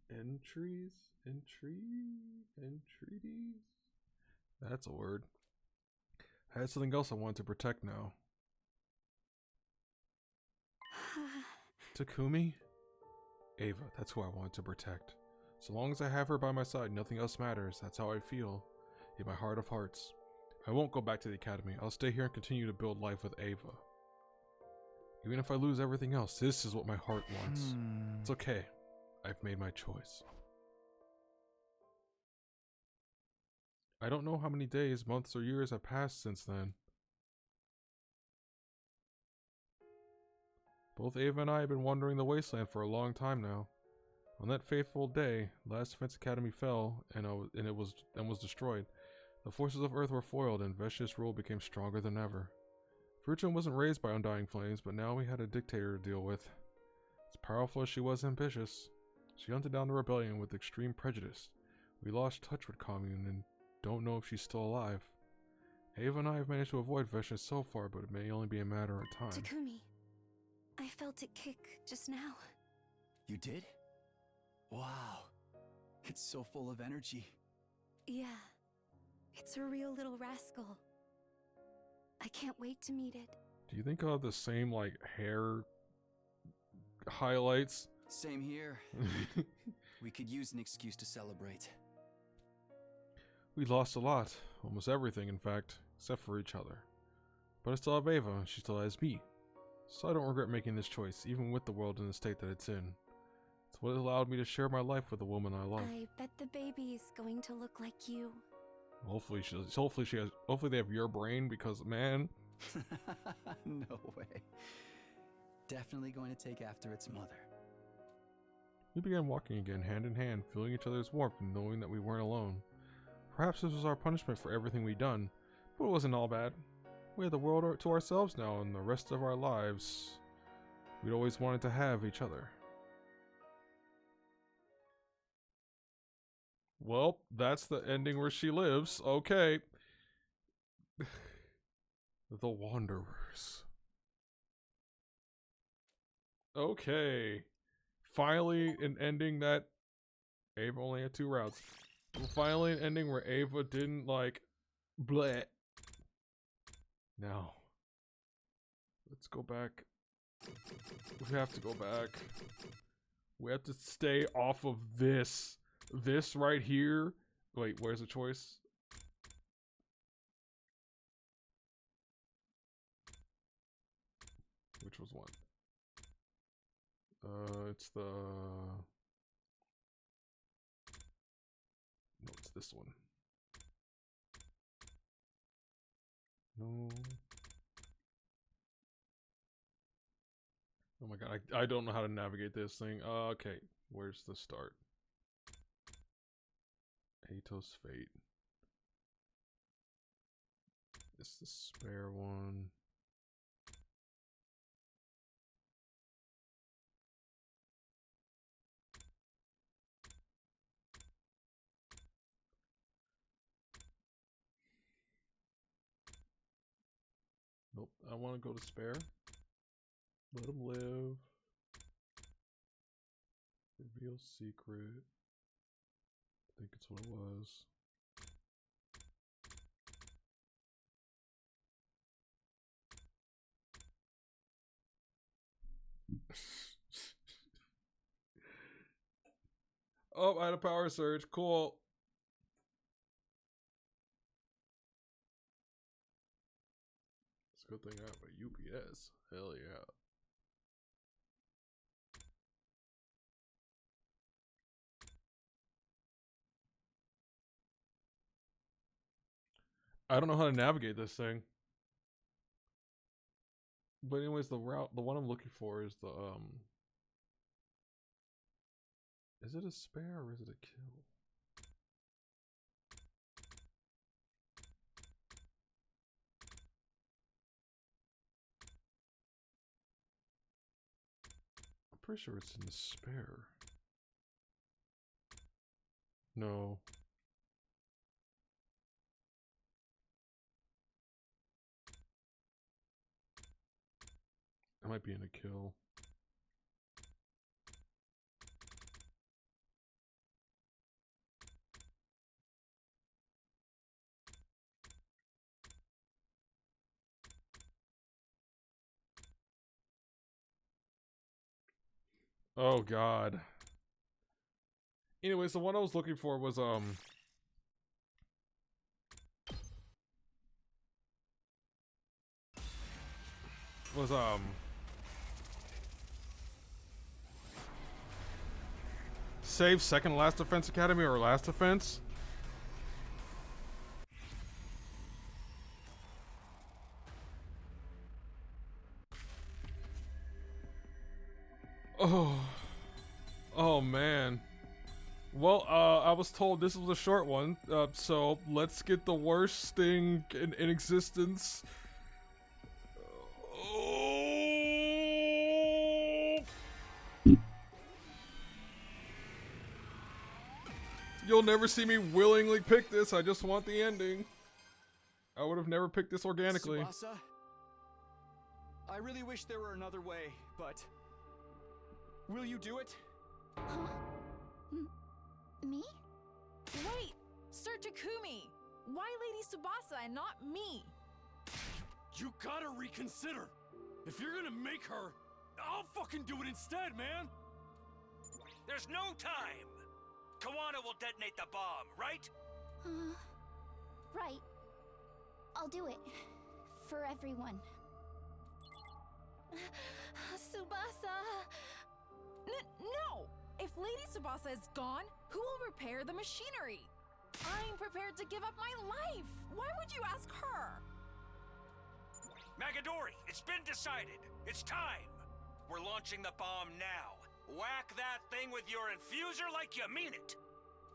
entreaties? That's a word. I had something else I wanted to protect now. Takumi? Ava, that's who I wanted to protect. So long as I have her by my side, nothing else matters. That's how I feel. In my heart of hearts. I won't go back to the academy. I'll stay here and continue to build life with Ava. Even if I lose everything else, this is what my heart wants. It's okay. I've made my choice. I don't know how many days, months, or years have passed since then. Both Ava and I have been wandering the wasteland for a long time now. On that fateful day, Last Defense Academy fell and was destroyed. The forces of Earth were foiled and Vesh's rule became stronger than ever. Fruchen wasn't raised by Undying Flames, but now we had a dictator to deal with. As powerful as she was ambitious, she hunted down the rebellion with extreme prejudice. We lost touch with Commune and don't know if she's still alive. Ava and I have managed to avoid Vesha so far, but it may only be a matter of time. Takumi, I felt it kick just now. You did? Wow. It's so full of energy. Yeah, it's a real little rascal. I can't wait to meet it. Do you think I'll have the same, like, hair highlights? Same here. We could use an excuse to celebrate. We lost a lot. Almost everything, in fact, except for each other. But I still have Ava, and she still has me. So I don't regret making this choice, even with the world in the state that it's in. It's what allowed me to share my life with the woman I love. I bet the baby is going to look like you. Hopefully they have your brain, because, man... No way. Definitely going to take after its mother. We began walking again, hand in hand, feeling each other's warmth and knowing that we weren't alone. Perhaps this was our punishment for everything we'd done, but it wasn't all bad. We had the world to ourselves now, and the rest of our lives, we'd always wanted to have each other. Well, that's the ending where she lives. Okay. The Wanderers. Okay. Finally, an ending that Ava only had 2 routes. Finally, an ending where Ava didn't, like, bleh. Now, let's go back. We have to go back. We have to stay off of this. This right here. Wait, where's the choice? Which was one? It's the... No, it's this one. No. Oh my god, I don't know how to navigate this thing. Okay, where's the start? Atos Fate. It's the spare one. Nope, I want to go to spare. Let him live. Reveal secret. I think it's what it was. Oh, I had a power surge. Cool. It's a good thing I have a UPS. Hell yeah. I don't know how to navigate this thing. But anyways, the one I'm looking for is the, is it a spare or is it a kill? I'm pretty sure it's in the spare. No. I might be in a kill. Oh god. Anyways, the one I was looking for was was save second last defense academy or last defense? Oh man. Well, I was told this was a short one, so let's get the worst thing in existence. You'll never see me willingly pick this. I just want the ending. I would have never picked this organically. Tsubasa, I really wish there were another way, but will you do it? Huh? Me? Wait! Sir Takumi! Why Lady Tsubasa and not me? You gotta reconsider. If you're gonna make her, I'll fucking do it instead, man. There's no time. Kawana will detonate the bomb, right? Right. I'll do it. For everyone. Tsubasa! No! If Lady Tsubasa is gone, who will repair the machinery? I'm prepared to give up my life! Why would you ask her? Magadori, it's been decided. It's time. We're launching the bomb now. Whack that thing with your infuser like you mean it.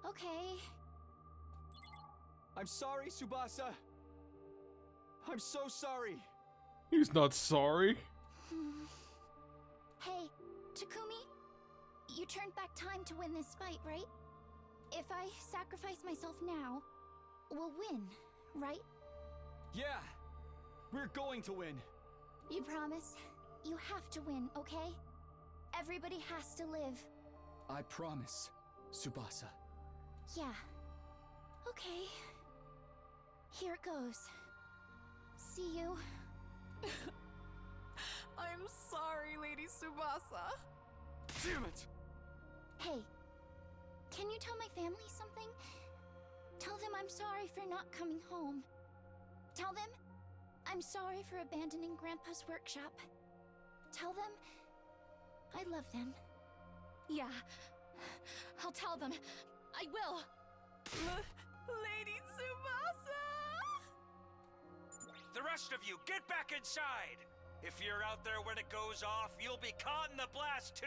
Okay. I'm sorry, Tsubasa. I'm so sorry. He's not sorry. Hey, Takumi, you turned back time to win this fight, right? If I sacrifice myself now, we'll win, right? Yeah, we're going to win. You promise? You have to win, okay? Everybody has to live. I promise, Tsubasa. Yeah. Okay. Here it goes. See you. I'm sorry, Lady Tsubasa. Damn it! Hey, can you tell my family something? Tell them I'm sorry for not coming home. Tell them I'm sorry for abandoning Grandpa's workshop. Tell them I love them. Yeah, I'll tell them. I will. Lady Tsubasa! The rest of you, get back inside. If you're out there when it goes off, you'll be caught in the blast too.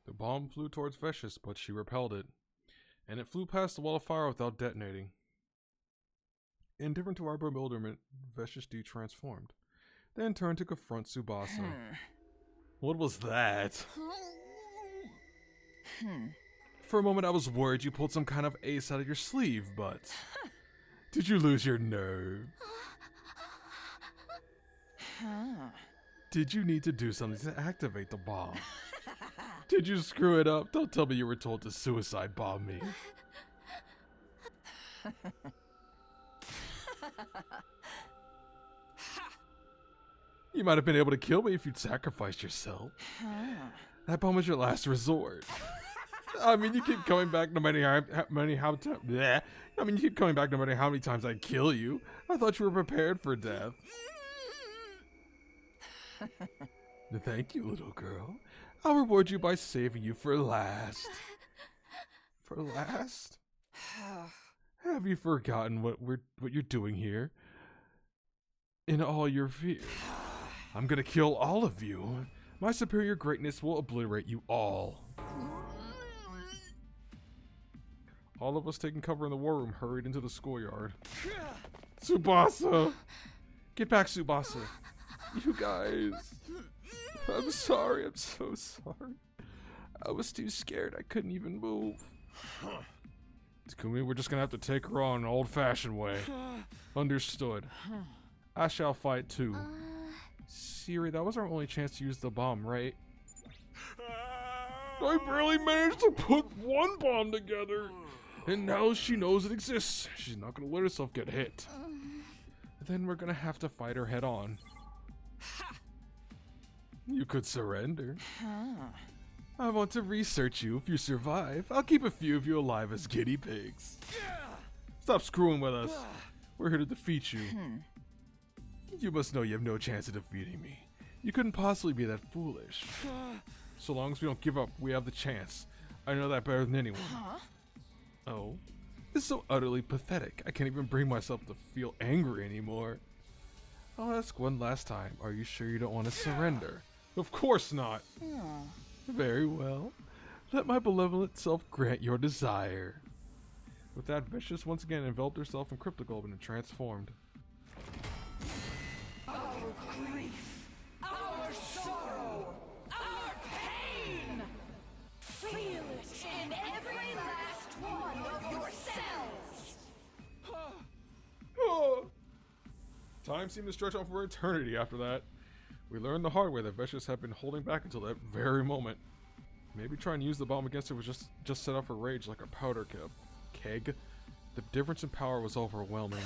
The bomb flew towards Veshis, but she repelled it, and it flew past the wall of fire without detonating. Indifferent to our bewilderment, Veshis de-transformed, then turned to confront Tsubasa. What was that? For a moment I was worried you pulled some kind of ace out of your sleeve, but... Did you lose your nerve? Did you need to do something to activate the bomb? Did you screw it up? Don't tell me you were told to suicide bomb me. You might have been able to kill me if you'd sacrificed yourself. That bomb was your last resort. I mean, you keep coming back no matter how many times I kill you. I thought you were prepared for death. Thank you, little girl. I'll reward you by saving you for last. For last? Have you forgotten what you're doing here? In all your fear, I'm gonna kill all of you. My superior greatness will obliterate you all. All of us taking cover in the war room hurried into the schoolyard. Tsubasa! Get back, Tsubasa. You guys. I'm sorry, I'm so sorry. I was too scared, I couldn't even move. Takumi, we're just gonna have to take her on an old-fashioned way. Understood. I shall fight too. Sayuri, that was our only chance to use the bomb, right? I barely managed to put one bomb together. And now she knows it exists. She's not gonna let herself get hit. Then we're gonna have to fight her head on. You could surrender. I want to research you. If you survive, I'll keep a few of you alive as guinea pigs. Stop screwing with us. We're here to defeat you. You must know you have no chance of defeating me. You couldn't possibly be that foolish. So long as we don't give up, we have the chance. I know that better than anyone. Oh? This is so utterly pathetic. I can't even bring myself to feel angry anymore. I'll ask one last time. Are you sure you don't want to surrender? Of course not. Very well. Let my benevolent self grant your desire. With that, Vicious once again enveloped herself in Cryptoglobe and transformed. Our grief, our sorrow, our pain. Feel it in every last one of your cells. Time seemed to stretch on for eternity after that. We learned the hard way that Vicious had been holding back until that very moment. Maybe trying to use the bomb against her was just set off her rage like a powder keg. The difference in power was overwhelming.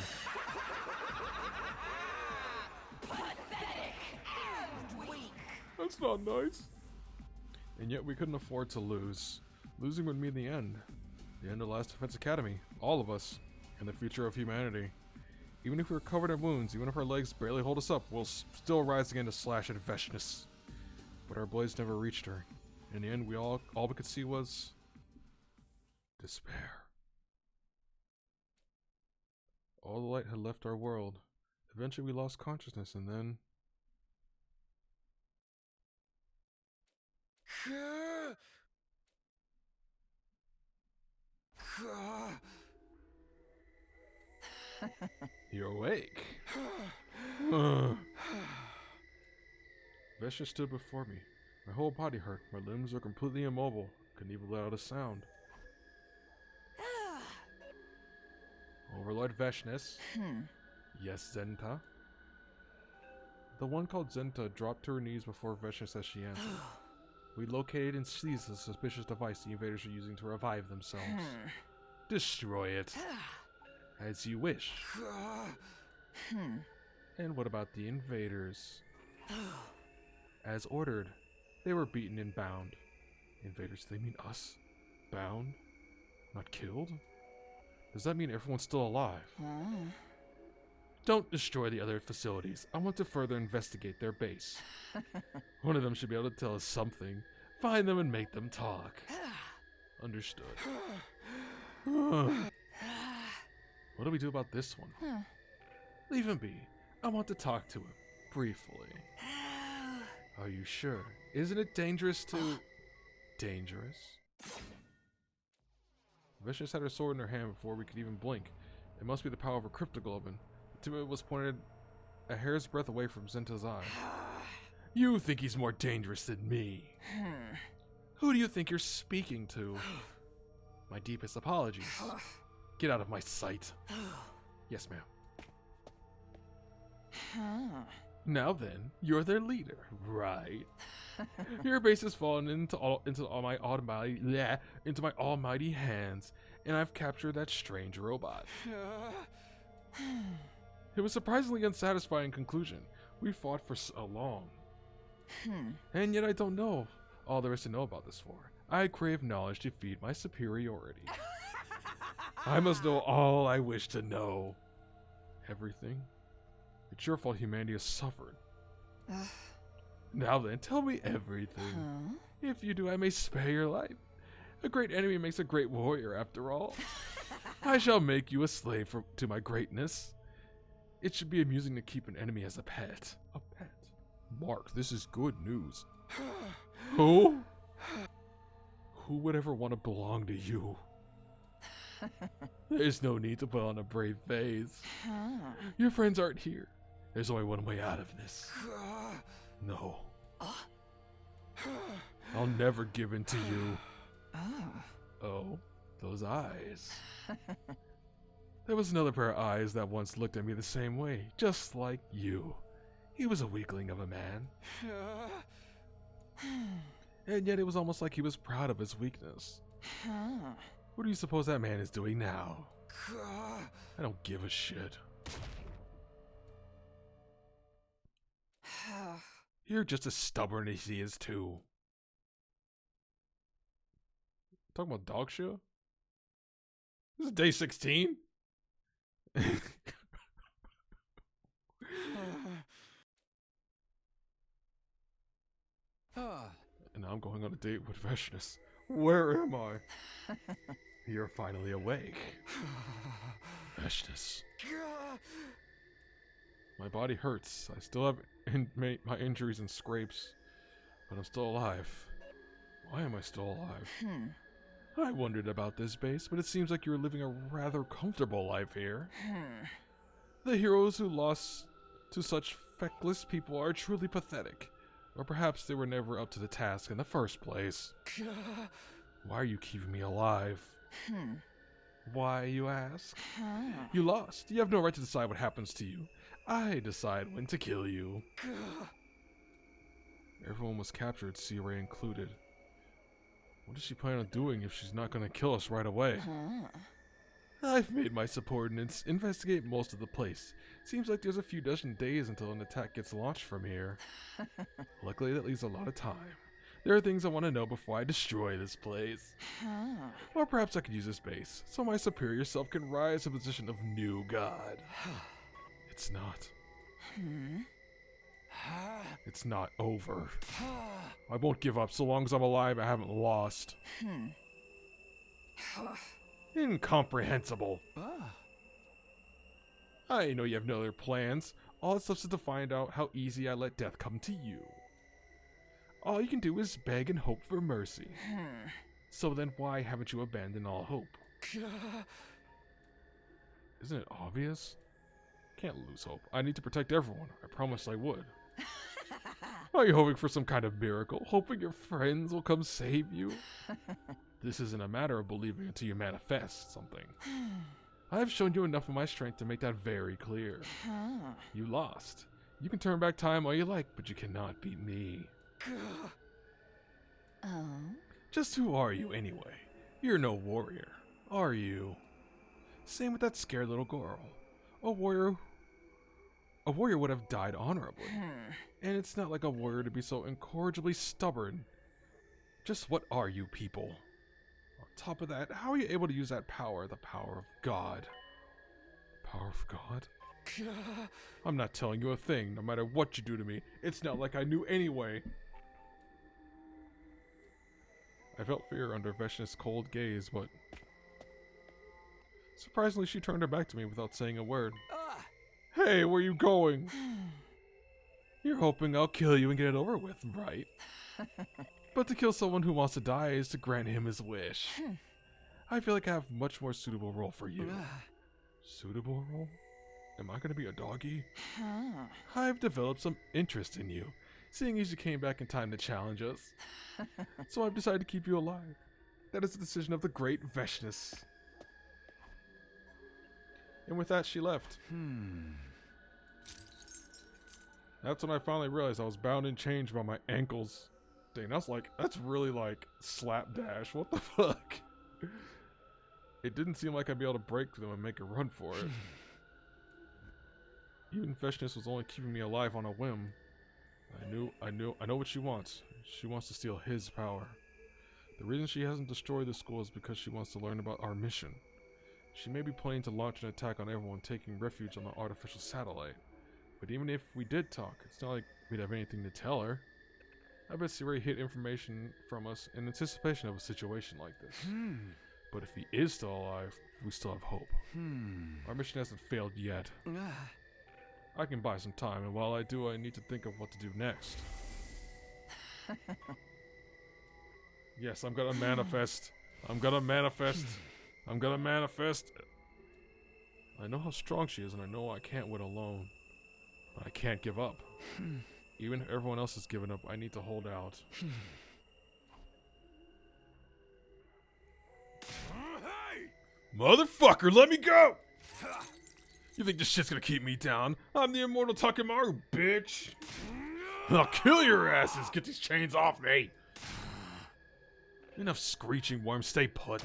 Pathetic and weak. That's not nice. And yet we couldn't afford to lose. Losing would mean the end. The end of Last Defense Academy. All of us. And the future of humanity. Even if we were covered in wounds, even if our legs barely hold us up, we'll still rise again to slash at Veshnis. But our blades never reached her. In the end, all we could see was despair. All the light had left our world. Eventually we lost consciousness, and then... You're awake. Veshnis stood before me. My whole body hurt. My limbs were completely immobile. Couldn't even let out a sound. Overlord Veshnis. Yes, Zenta. The one called Zenta dropped to her knees before Veshnis as she answered. We located and seized the suspicious device the invaders are using to revive themselves. Destroy it. As you wish. And what about the invaders? As ordered, they were beaten and bound. Invaders, they mean us? Bound? Not killed? Does that mean everyone's still alive? Don't destroy the other facilities. I want to further investigate their base. One of them should be able to tell us something. Find them and make them talk. Understood. What do we do about this one? Leave him be. I want to talk to him. Briefly. Are you sure? Isn't it dangerous to... Dangerous? Vicious had her sword in her hand before we could even blink. It must be the power of a cryptoglobin. The tip of it was pointed a hair's breadth away from Zenta's eye. You think he's more dangerous than me. Who do you think you're speaking to? My deepest apologies. Get out of my sight. Yes, ma'am. Now then, you're their leader, right? Your base has fallen into my almighty hands, and I've captured that strange robot. It was surprisingly unsatisfying conclusion. We fought for so long. And yet I don't know all there is to know about this war. I crave knowledge to feed my superiority. I must know all I wish to know. Everything? It's your fault humanity has suffered. Now then, tell me everything. If you do, I may spare your life. A great enemy makes a great warrior, after all. I shall make you a slave to my greatness. It should be amusing to keep an enemy as a pet. A pet? Mark, this is good news. Who? Who would ever want to belong to you? There's no need to put on a brave face. Your friends aren't here. There's only one way out of this. No. I'll never give in to you. Oh, those eyes. There was another pair of eyes that once looked at me the same way, just like you. He was a weakling of a man. And yet it was almost like he was proud of his weakness. What do you suppose that man is doing now? I don't give a shit. You're just as stubborn as he is too. Talking about dog shit? This is day 16? And now I'm going on a date with Veshnis. Where am I? You're finally awake. Veshnis. My body hurts. I still have my injuries and scrapes, but I'm still alive. Why am I still alive? I wondered about this base, but it seems like you're living a rather comfortable life here. The heroes who lost to such feckless people are truly pathetic. Or perhaps they were never up to the task in the first place. Why are you keeping me alive? Why, you ask? You lost. You have no right to decide what happens to you. I decide when to kill you. Everyone was captured, Sea Ray included. What does she plan on doing if she's not going to kill us right away? I've made my subordinates investigate most of the place. Seems like there's a few dozen days until an attack gets launched from here. Luckily, that leaves a lot of time. There are things I want to know before I destroy this place. Or perhaps I could use this base, so my superior self can rise to the position of new god. It's not. It's not over. I won't give up so long as I'm alive. I haven't lost. Incomprehensible. I know you have no other plans. All that stuff's just to find out how easy I let death come to you. All you can do is beg and hope for mercy. So then why haven't you abandoned all hope? Isn't it obvious? Can't lose hope. I need to protect everyone. I promised I would. Are you hoping for some kind of miracle? Hoping your friends will come save you? This isn't a matter of believing until you manifest something. I've shown you enough of my strength to make that very clear. You lost. You can turn back time all you like, but you cannot beat me. Just who are you anyway? You're no warrior, are you? Same with that scared little girl. A warrior would have died honorably. And it's not like a warrior to be so incorrigibly stubborn. Just what are you people? On top of that, how are you able to use that power, the power of God? Power of God? I'm not telling you a thing, no matter what you do to me. It's not like I knew anyway. I felt fear under Veshnis' cold gaze, but surprisingly she turned her back to me without saying a word. Hey, where are you going? You're hoping I'll kill you and get it over with, right? But to kill someone who wants to die is to grant him his wish. I feel like I have a much more suitable role for you. Suitable role? Am I gonna be a doggy? I've developed some interest in you, seeing as you came back in time to challenge us. So I've decided to keep you alive. That is the decision of the great Veshnis. And with that, she left. That's when I finally realized I was bound and chained by my ankles. Dang, that's really like slapdash. What the fuck? It didn't seem like I'd be able to break them and make a run for it. Even Veshnis was only keeping me alive on a whim. I know what she wants. She wants to steal his power. The reason she hasn't destroyed the school is because she wants to learn about our mission. She may be planning to launch an attack on everyone taking refuge on the artificial satellite. But even if we did talk, it's not like we'd have anything to tell her. I bet Sea Ray hid information from us in anticipation of a situation like this. But if he is still alive, we still have hope. Our mission hasn't failed yet. I can buy some time, and while I do, I need to think of what to do next. Yes, I'm gonna manifest. I'm gonna manifest. I'm gonna manifest. I know how strong she is, and I know I can't win alone. But I can't give up. Even if everyone else has given up, I need to hold out. Hey! Motherfucker, let me go! You think this shit's gonna keep me down? I'm the immortal Takemaru, bitch! I'll kill your asses! Get these chains off me! Enough screeching, worm. Stay put.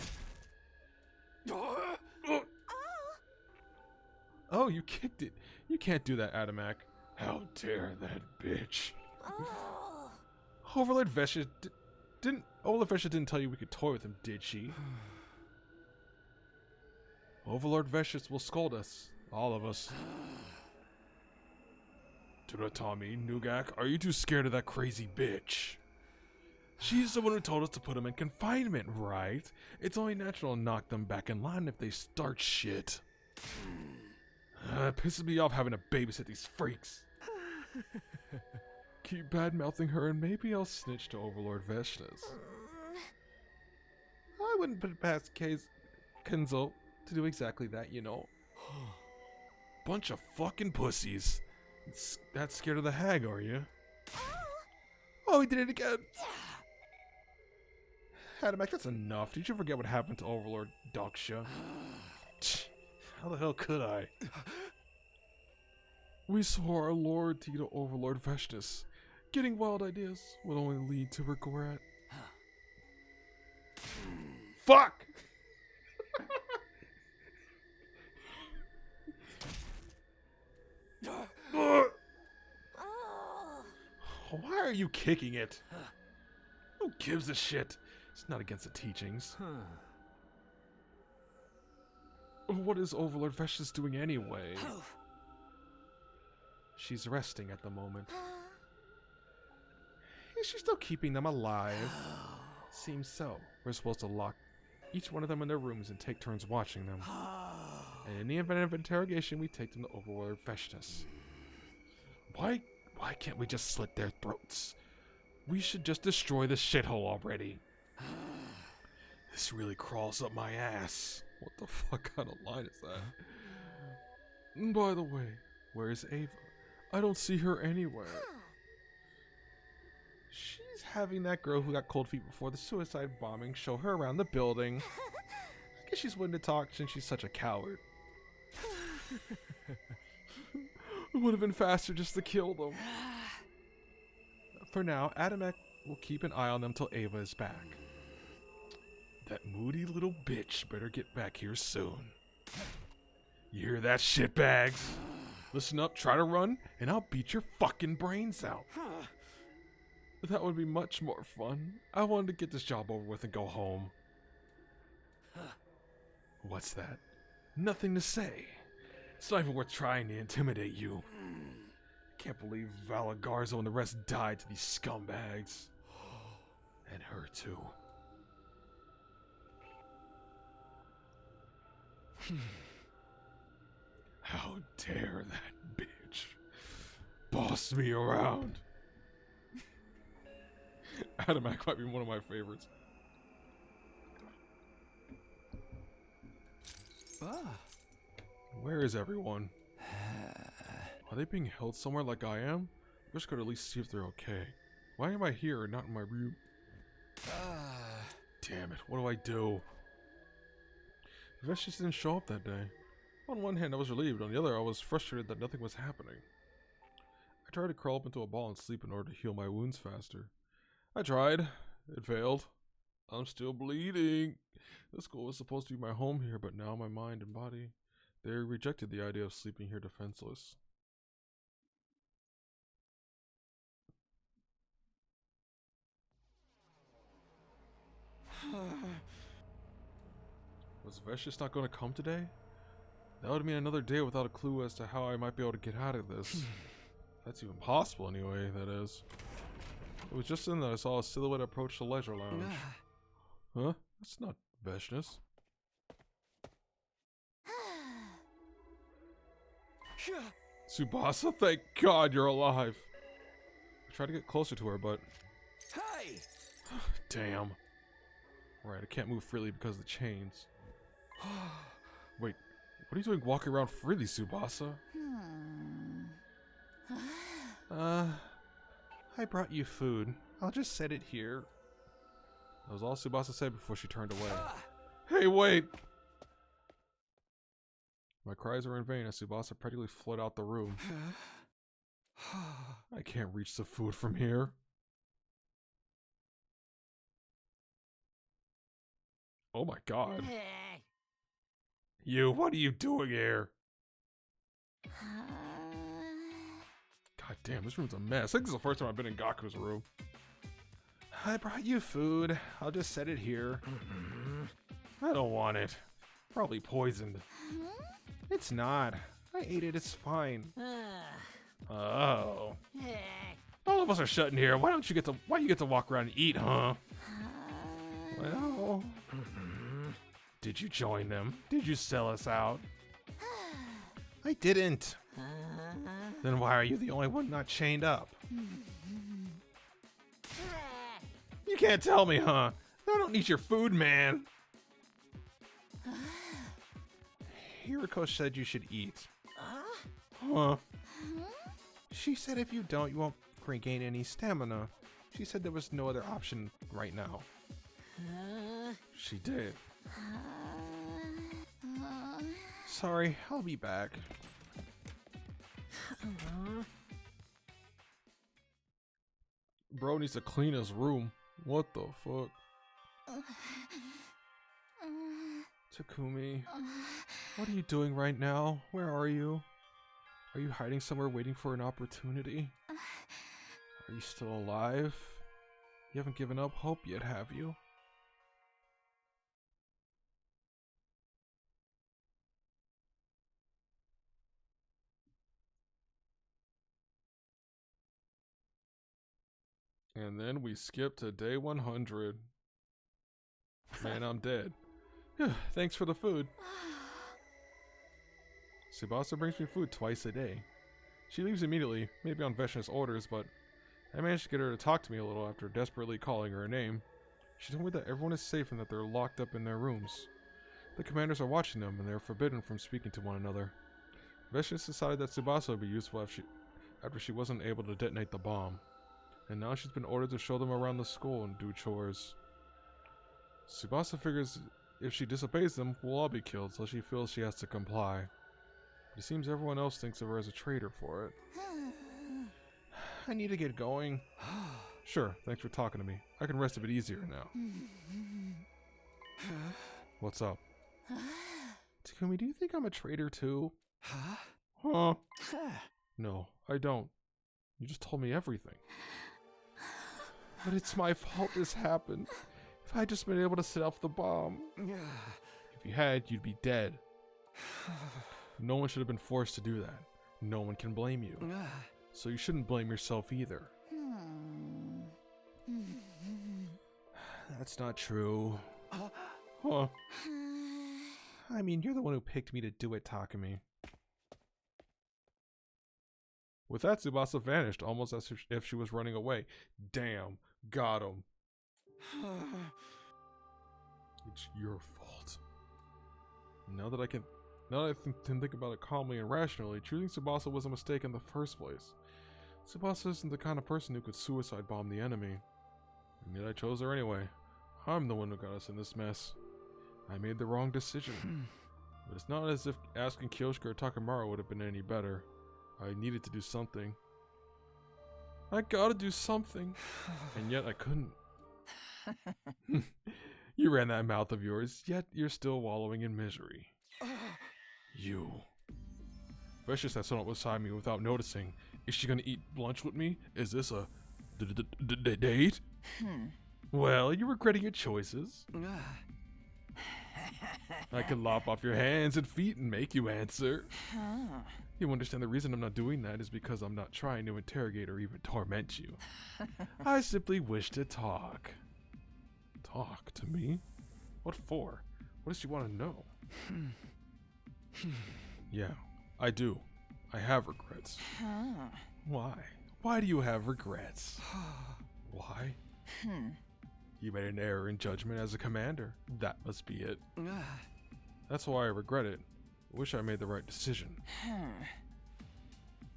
Oh, you kicked it. You can't do that, Adamak. How dare that bitch? Overlord Vesha didn't tell you we could toy with him, did she? Overlord Veshis will scold us. All of us. Turatami, Nugak, are you too scared of that crazy bitch? She's the one who told us to put them in confinement, right? It's only natural to knock them back in line if they start shit. It pisses me off having to babysit these freaks. Keep bad-mouthing her and maybe I'll snitch to Overlord Veshnas. I wouldn't put it past Kenzo to do exactly that, you know. Bunch of fucking pussies. That scared of the hag, are you? Oh, he did it again. Adamak, that's enough. Did you forget what happened to Overlord Daksha? How the hell could I? We swore our loyalty to Overlord Veshnas. Getting wild ideas will only lead to regret. Fuck! Why are you kicking it? Who gives a shit? It's not against the teachings. What is Overlord Veshnas doing anyway? She's resting at the moment. Is she still keeping them alive? Seems so. We're supposed to lock each one of them in their rooms and take turns watching them. And in the event of interrogation, we take them to Overlord Veshnas. Why can't we just slit their throats? We should just destroy this shithole already. This really crawls up my ass. What the fuck kind of line is that? By the way, where's Ava? I don't see her anywhere. She's having that girl who got cold feet before the suicide bombing show her around the building. I guess she's willing to talk since she's such a coward. It would have been faster just to kill them. For now, Adamak will keep an eye on them till Ava is back. That moody little bitch better get back here soon. You hear that, shitbags? Listen up, try to run, and I'll beat your fucking brains out. That would be much more fun. I wanted to get this job over with and go home. What's that? Nothing to say. It's not even worth trying to intimidate you. Can't believe Valagarzo and the rest died to these scumbags. And her too. How dare that bitch boss me around. Adamak might be one of my favorites. Where is everyone? Are they being held somewhere like I am? I just gotta at least see if they're okay. Why am I here and not in my room? Damn it, what do I do? Veshnas didn't show up that day. On one hand, I was relieved. On the other, I was frustrated that nothing was happening. I tried to crawl up into a ball and sleep in order to heal my wounds faster. I tried. It failed. I'm still bleeding. The school was supposed to be my home here, but now my mind and body, they rejected the idea of sleeping here defenseless. Was Veshnas not going to come today? That would mean another day without a clue as to how I might be able to get out of this. That's even possible anyway, that is. It was just then that I saw a silhouette approach the leisure lounge. Huh? That's not Veshnas. Tsubasa, thank God you're alive. I tried to get closer to her, but... Hey! Damn. Right, I can't move freely because of the chains. Wait, what are you doing walking around freely, Tsubasa? I brought you food. I'll just set it here. That was all Tsubasa said before she turned away. Hey, wait! My cries were in vain as Tsubasa practically fled out the room. I can't reach the food from here. Oh my god. You, what are you doing here? God damn, this room's a mess. I think this is the first time I've been in Gaku's room. I brought you food. I'll just set it here. I don't want it. Probably poisoned. It's not. I ate it, it's fine. Oh. All of us are shut in here. Why do you get to walk around and eat, huh? Well, did you join them? Did you sell us out? I didn't. Then why are you the only one not chained up? You can't tell me, huh? I don't need your food, man. Hiriko said you should eat. Huh? She said if you don't, you won't regain any stamina. She said there was no other option right now. She did. Sorry, I'll be back. Bro needs to clean his room. What the fuck? Takumi, what are you doing right now? Where are you? Are you hiding somewhere waiting for an opportunity? Are you still alive? You haven't given up hope yet, have you? And then we skip to day 100. Man, I'm dead. Thanks for the food. Tsubasa brings me food twice a day. She leaves immediately, maybe on Veshna's orders, but I managed to get her to talk to me a little after desperately calling her name. She told me that everyone is safe and that they're locked up in their rooms. The commanders are watching them and they are forbidden from speaking to one another. Veshna decided that Tsubasa would be useful after she wasn't able to detonate the bomb. And now she's been ordered to show them around the school and do chores. Tsubasa figures if she disobeys them, we'll all be killed, so she feels she has to comply. But it seems everyone else thinks of her as a traitor for it. I need to get going. Sure, thanks for talking to me. I can rest a bit easier now. What's up? Takumi, do you think I'm a traitor too? Huh? No, I don't. You just told me everything. But it's my fault this happened. If I'd just been able to set off the bomb. If you had, you'd be dead. No one should have been forced to do that. No one can blame you. So you shouldn't blame yourself either. That's not true. Huh? I mean, you're the one who picked me to do it, Takumi. With that, Tsubasa vanished, almost as if she was running away. Damn, got him. It's your fault. Now that I can think about it calmly and rationally, choosing Tsubasa was a mistake in the first place. Tsubasa isn't the kind of person who could suicide bomb the enemy. And yet I chose her anyway. I'm the one who got us in this mess. I made the wrong decision. But it's not as if asking Kyoshika or Takamaru would have been any better. I needed to do something. I gotta do something. And yet I couldn't. You ran that mouth of yours, yet you're still wallowing in misery. You. Veshna sat someone beside me without noticing. Is she gonna eat lunch with me? Is this a date? Well, you're regretting your choices. I can lop off your hands and feet and make you answer. You understand the reason I'm not doing that is because I'm not trying to interrogate or even torment you. I simply wish to talk. Talk to me? What for? What does she want to know? Yeah, I do. I have regrets. Why? Why do you have regrets? Why? You made an error in judgment as a commander. That must be it. That's why I regret it. Wish I made the right decision.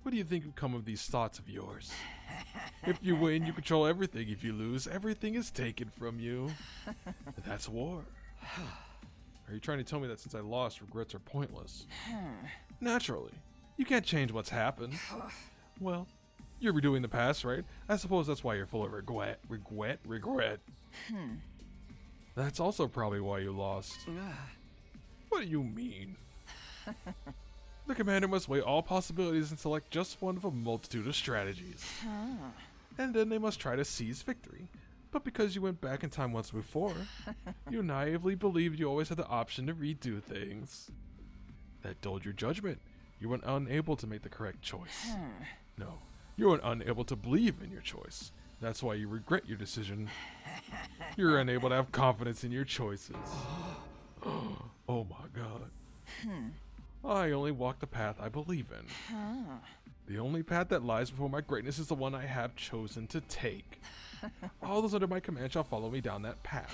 What do you think would come of these thoughts of yours? If you win, you control everything. If you lose, everything is taken from you. That's war. Are you trying to tell me that since I lost, regrets are pointless? Naturally. You can't change what's happened. Well, you're redoing the past, right? I suppose that's why you're full of regret. That's also probably why you lost. What do you mean? The commander must weigh all possibilities and select just one of a multitude of strategies. And then they must try to seize victory. But because you went back in time once before, you naively believed you always had the option to redo things. That dulled your judgment. You were unable to make the correct choice. No, you were unable to believe in your choice. That's why you regret your decision. You're unable to have confidence in your choices. Oh my god. I only walk the path I believe in. The only path that lies before my greatness is the one I have chosen to take. All those under my command shall follow me down that path,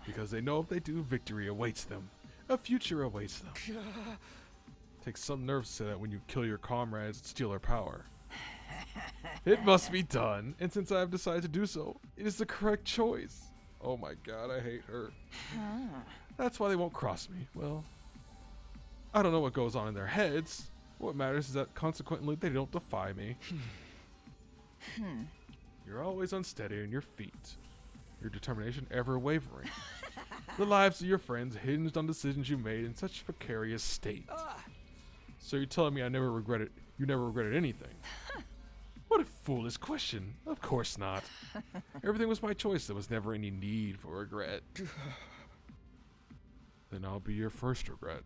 because they know if they do, victory awaits them. A future awaits them. Takes some nerve to say that when you kill your comrades and steal their power. It must be done, and since I have decided to do so, it is the correct choice. Oh my god, I hate her. That's why they won't cross me. Well, I don't know what goes on in their heads. What matters is that consequently they don't defy me. You're always unsteady on your feet. Your determination ever wavering. The lives of your friends hinged on decisions you made in such a precarious state. So you're telling me you never regretted anything? What a foolish question. Of course not. Everything was my choice. There was never any need for regret. Then I'll be your first regret.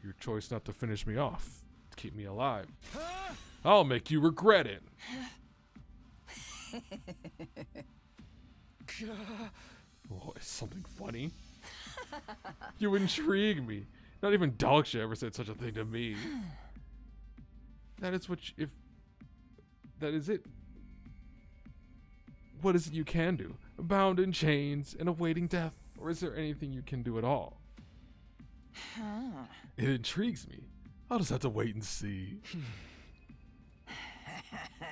Your choice not to finish me off, to keep me alive. I'll make you regret it. Oh, is something funny? You intrigue me. Not even Dogshit ever said such a thing to me. That is that is it. What is it you can do? Bound in chains and awaiting death? Or is there anything you can do at all? It intrigues me. I'll just have to wait and see.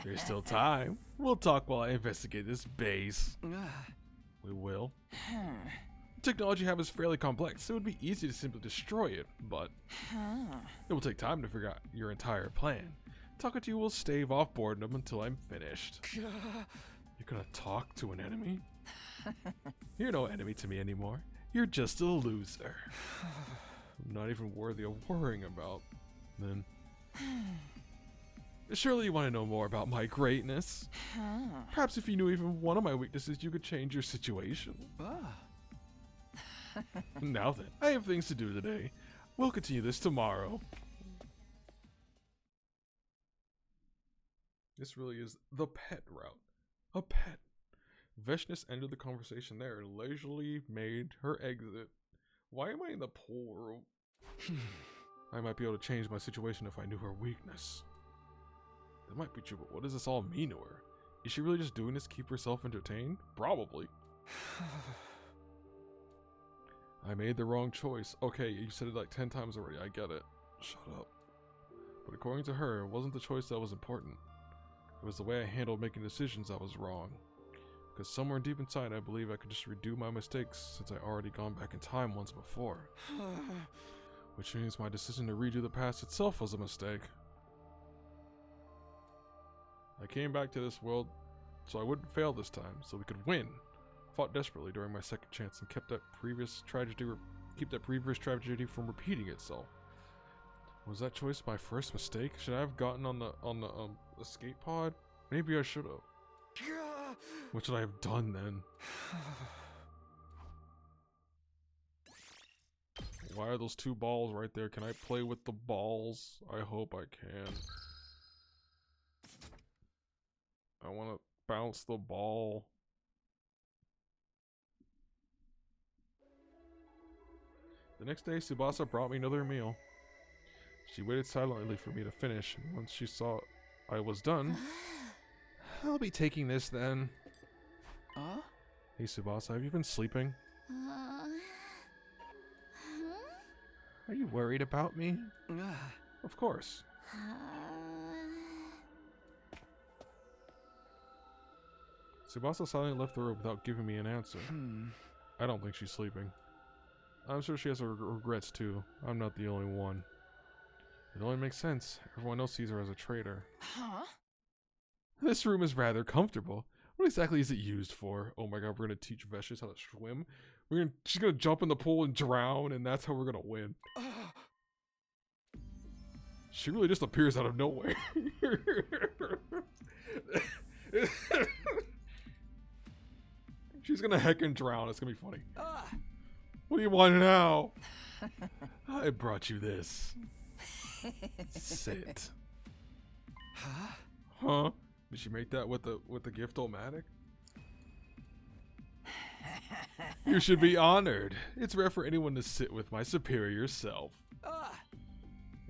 There's still time. We'll talk while I investigate this base. We will. The technology you have is fairly complex. It would be easy to simply destroy it, but it will take time to figure out your entire plan. Talking to you will stave off boredom until I'm finished. You're gonna talk to an enemy? You're no enemy to me anymore. You're just a loser. I'm not even worthy of worrying about. Then surely you want to know more about my greatness. Perhaps if you knew even one of my weaknesses, you could change your situation. Now then, I have things to do today. We'll continue this tomorrow. This really is the pet route. A pet. Veshness ended the conversation there and leisurely made her exit. Why am I in the pool room? I might be able to change my situation if I knew her weakness. That might be true, but what does this all mean to her? Is she really just doing this to keep herself entertained? Probably. I made the wrong choice. Okay, you said it like 10 times already. I get it. Shut up. But according to her, it wasn't the choice that was important. It was the way I handled making decisions that was wrong. Because somewhere deep inside, I believe I could just redo my mistakes since I already gone back in time once before. Which means my decision to redo the past itself was a mistake. I came back to this world so I wouldn't fail this time, so we could win. Fought desperately during my second chance and keep that previous tragedy from repeating itself. Was that choice my first mistake? Should I have gotten on the escape pod? Maybe I should have. What should I have done then? Why are those two balls right there? Can I play with the balls? I hope I can. I want to bounce the ball. The next day, Tsubasa brought me another meal. She waited silently for me to finish, and once she saw I was done, I'll be taking this then. Hey Tsubasa, have you been sleeping? Are you worried about me? Of course. Tsubasa silently left the room without giving me an answer. I don't think she's sleeping. I'm sure she has her regrets too. I'm not the only one. It only makes sense. Everyone else sees her as a traitor. Huh? This room is rather comfortable. What exactly is it used for? Oh my god, we're gonna teach Veshis how to swim. She's gonna jump in the pool and drown, and that's how we're gonna win. She really just appears out of nowhere. She's gonna heckin' drown. It's gonna be funny. What do you want now? I brought you this. Sit. Huh? Did she make that with the gift-o-matic? You should be honored. It's rare for anyone to sit with my superior self.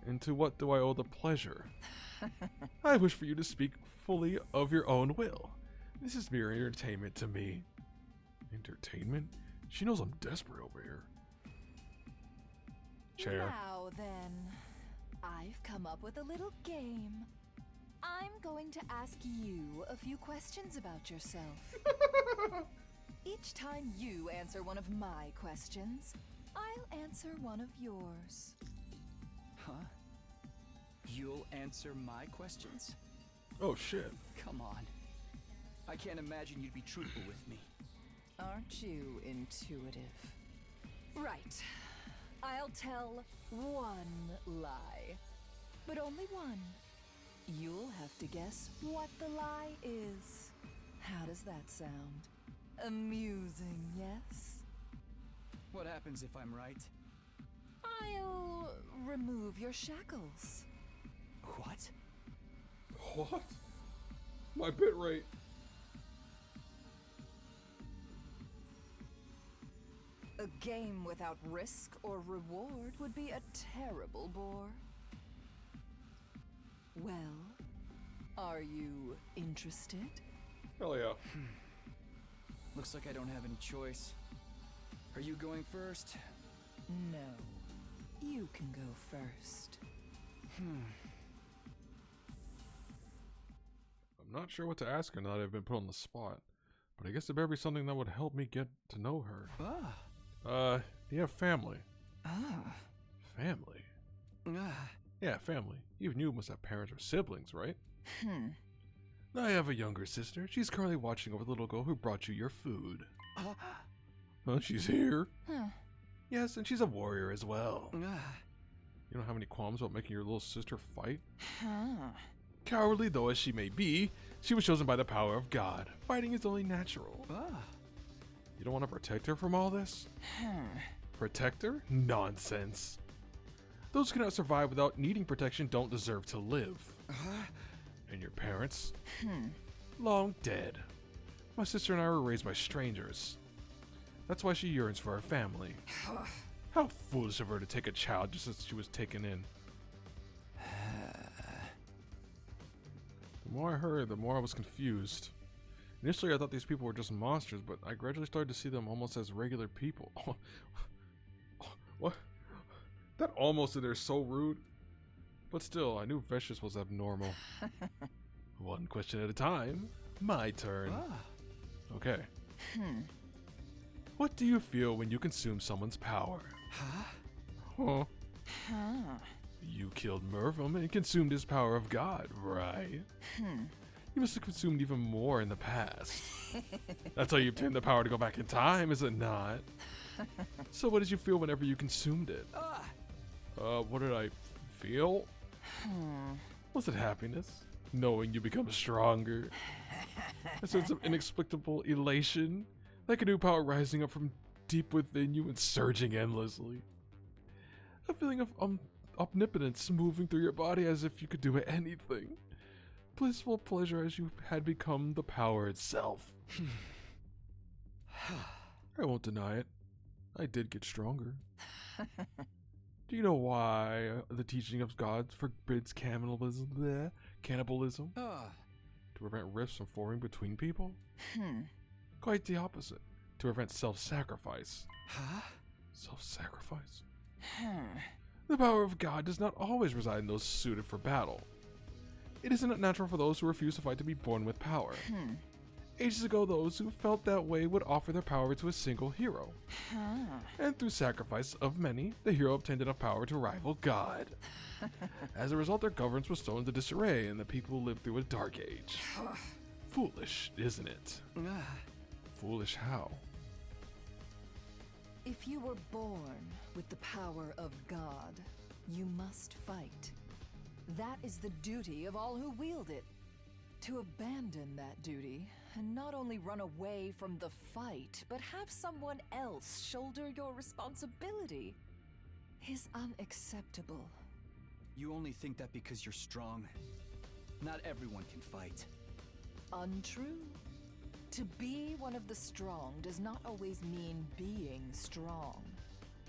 And to what do I owe the pleasure? I wish for you to speak fully of your own will. This is mere entertainment to me. Entertainment? She knows I'm desperate over here. Chair. Now then, I've come up with a little game. I'm going to ask you a few questions about yourself. Each time you answer one of my questions, I'll answer one of yours. Huh? You'll answer my questions? Oh shit. Come on. I can't imagine you'd be truthful with me. Aren't you intuitive? Right. I'll tell one lie. But only one. You'll have to guess what the lie is. How does that sound? Amusing, yes? What happens if I'm right? I'll remove your shackles. What? What? My bit rate. A game without risk or reward would be a terrible bore. Well, are you interested? Hell yeah. Looks like I don't have any choice. Are you going first? No. You can go first. I'm not sure what to ask her now that I've been put on the spot. But I guess there better be something that would help me get to know her. Do you have family? Family? Yeah, family. Even you must have parents or siblings, right? I have a younger sister. She's currently watching over the little girl who brought you your food. Huh, she's here? Yes, and she's a warrior as well. You don't have any qualms about making your little sister fight? Cowardly though as she may be, she was chosen by the power of God. Fighting is only natural. You don't want to protect her from all this? Protect her? Nonsense. Those who cannot survive without needing protection don't deserve to live. And your parents? Long dead. My sister and I were raised by strangers. That's why she yearns for her family. How foolish of her to take a child just as she was taken in. The more I heard, the more I was confused. Initially, I thought these people were just monsters, but I gradually started to see them almost as regular people. What? That almost in there is so rude. But still, I knew Veshis was abnormal. One question at a time. My turn. Okay. What do you feel when you consume someone's power? Huh? You killed Mervum and consumed his power of God, right? You must have consumed even more in the past. That's how you obtained the power to go back in time, is it not? So what did you feel whenever you consumed it? What did I feel? Was it happiness? Knowing you become stronger? A sense of inexplicable elation? Like a new power rising up from deep within you and surging endlessly? A feeling of omnipotence moving through your body as if you could do anything? Blissful pleasure as you had become the power itself. I won't deny it. I did get stronger. Do you know why the teaching of God forbids cannibalism? To prevent rifts from forming between people? Quite the opposite. To prevent self-sacrifice. Self-sacrifice? The power of God does not always reside in those suited for battle. It isn't natural for those who refuse to fight to be born with power. Ages ago, those who felt that way would offer their power to a single hero. And through sacrifice of many, the hero obtained enough power to rival God. As a result, their governance was thrown into disarray, and the people lived through a dark age. Foolish, isn't it? Foolish how? If you were born with the power of God, you must fight. That is the duty of all who wield it. To abandon that duty, and not only run away from the fight, but have someone else shoulder your responsibility, is unacceptable. You only think that because you're strong. Not everyone can fight. Untrue. To be one of the strong does not always mean being strong.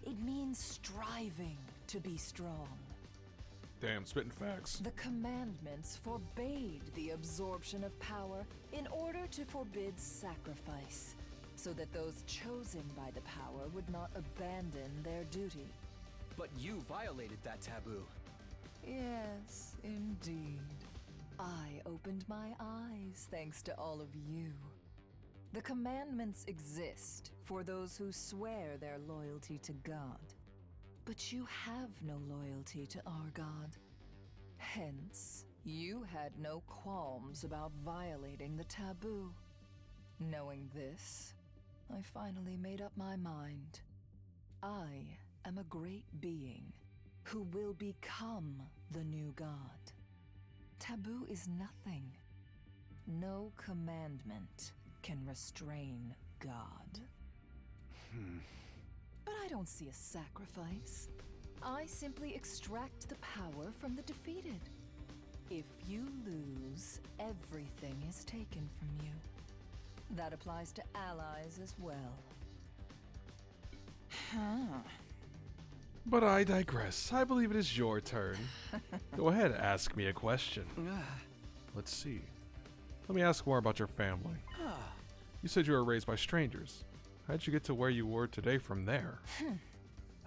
It means striving to be strong. Damn, spitting facts. The commandments forbade the absorption of power in order to forbid sacrifice, so that those chosen by the power would not abandon their duty. But you violated that taboo. Yes, indeed. I opened my eyes thanks to all of you. The commandments exist for those who swear their loyalty to God. But you have no loyalty to our God. Hence, you had no qualms about violating the taboo. Knowing this, I finally made up my mind. I am a great being who will become the new God. Taboo is nothing. No commandment can restrain God. But I don't see a sacrifice. I simply extract the power from the defeated. If you lose, everything is taken from you. That applies to allies as well. But I digress. I believe it is your turn. Go ahead, ask me a question. Let's see. Let me ask more about your family. You said you were raised by strangers. How'd you get to where you were today from there?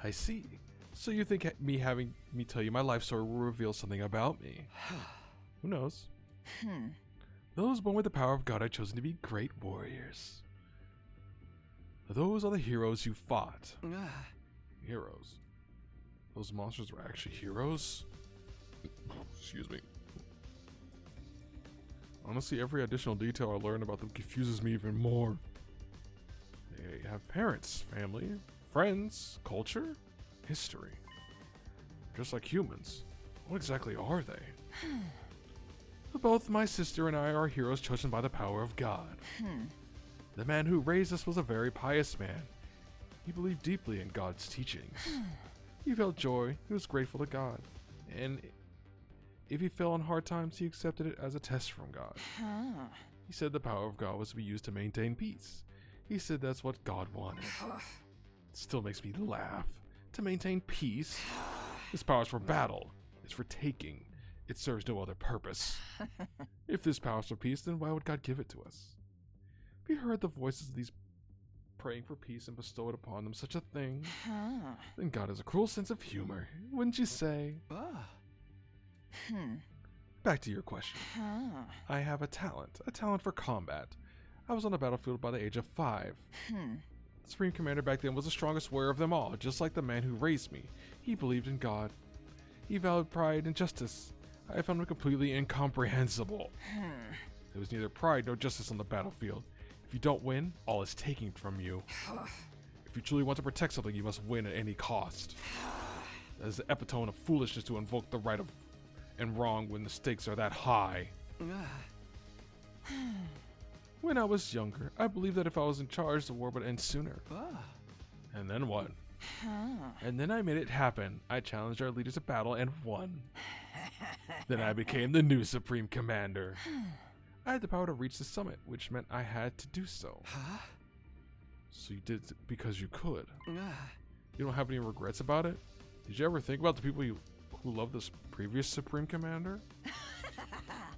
I see. So you think me having me tell you my life story will reveal something about me? Who knows? Those born with the power of God are chosen to be great warriors. Those are the heroes you fought. Heroes? Those monsters were actually heroes? Excuse me. Honestly, every additional detail I learn about them confuses me even more. They have parents, family, friends, culture, history. Just like humans. What exactly are they? Both my sister and I are heroes chosen by the power of God. The man who raised us was a very pious man. He believed deeply in God's teachings. He felt joy, he was grateful to God. And if he fell on hard times, he accepted it as a test from God. He said the power of God was to be used to maintain peace. He said that's what God wanted. It still makes me laugh. To maintain peace? This power is for battle. It's for taking. It serves no other purpose. If this power is for peace, then why would God give it to us? If you heard the voices of these praying for peace and bestow it upon them such a thing, then God has a cruel sense of humor, wouldn't you say? Back to your question. I have a talent for combat. I was on the battlefield by the age of 5. The Supreme Commander back then was the strongest warrior of them all, just like the man who raised me. He believed in God. He valued pride and justice. I found him completely incomprehensible. There was neither pride nor justice on the battlefield. If you don't win, all is taken from you. If you truly want to protect something, you must win at any cost. That is the epitome of foolishness to invoke the right of and wrong when the stakes are that high. When I was younger, I believed that if I was in charge, the war would end sooner. And then what? And then I made it happen. I challenged our leaders to battle and won. Then I became the new Supreme Commander. I had the power to reach the summit, which meant I had to do so. So you did it because you could. You don't have any regrets about it? Did you ever think about the people who loved this previous Supreme Commander?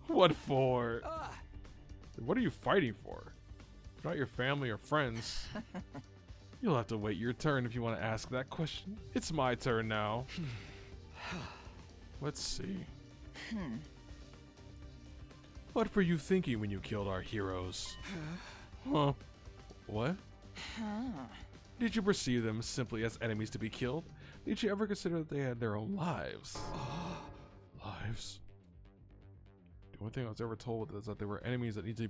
What for? What are you fighting for? If not your family or friends. You'll have to wait your turn if you want to ask that question. It's my turn now. Let's see. What were you thinking when you killed our heroes? Huh? What? Did you perceive them simply as enemies to be killed? Did you ever consider that they had their own lives? Lives? The only thing I was ever told is that they were enemies that needed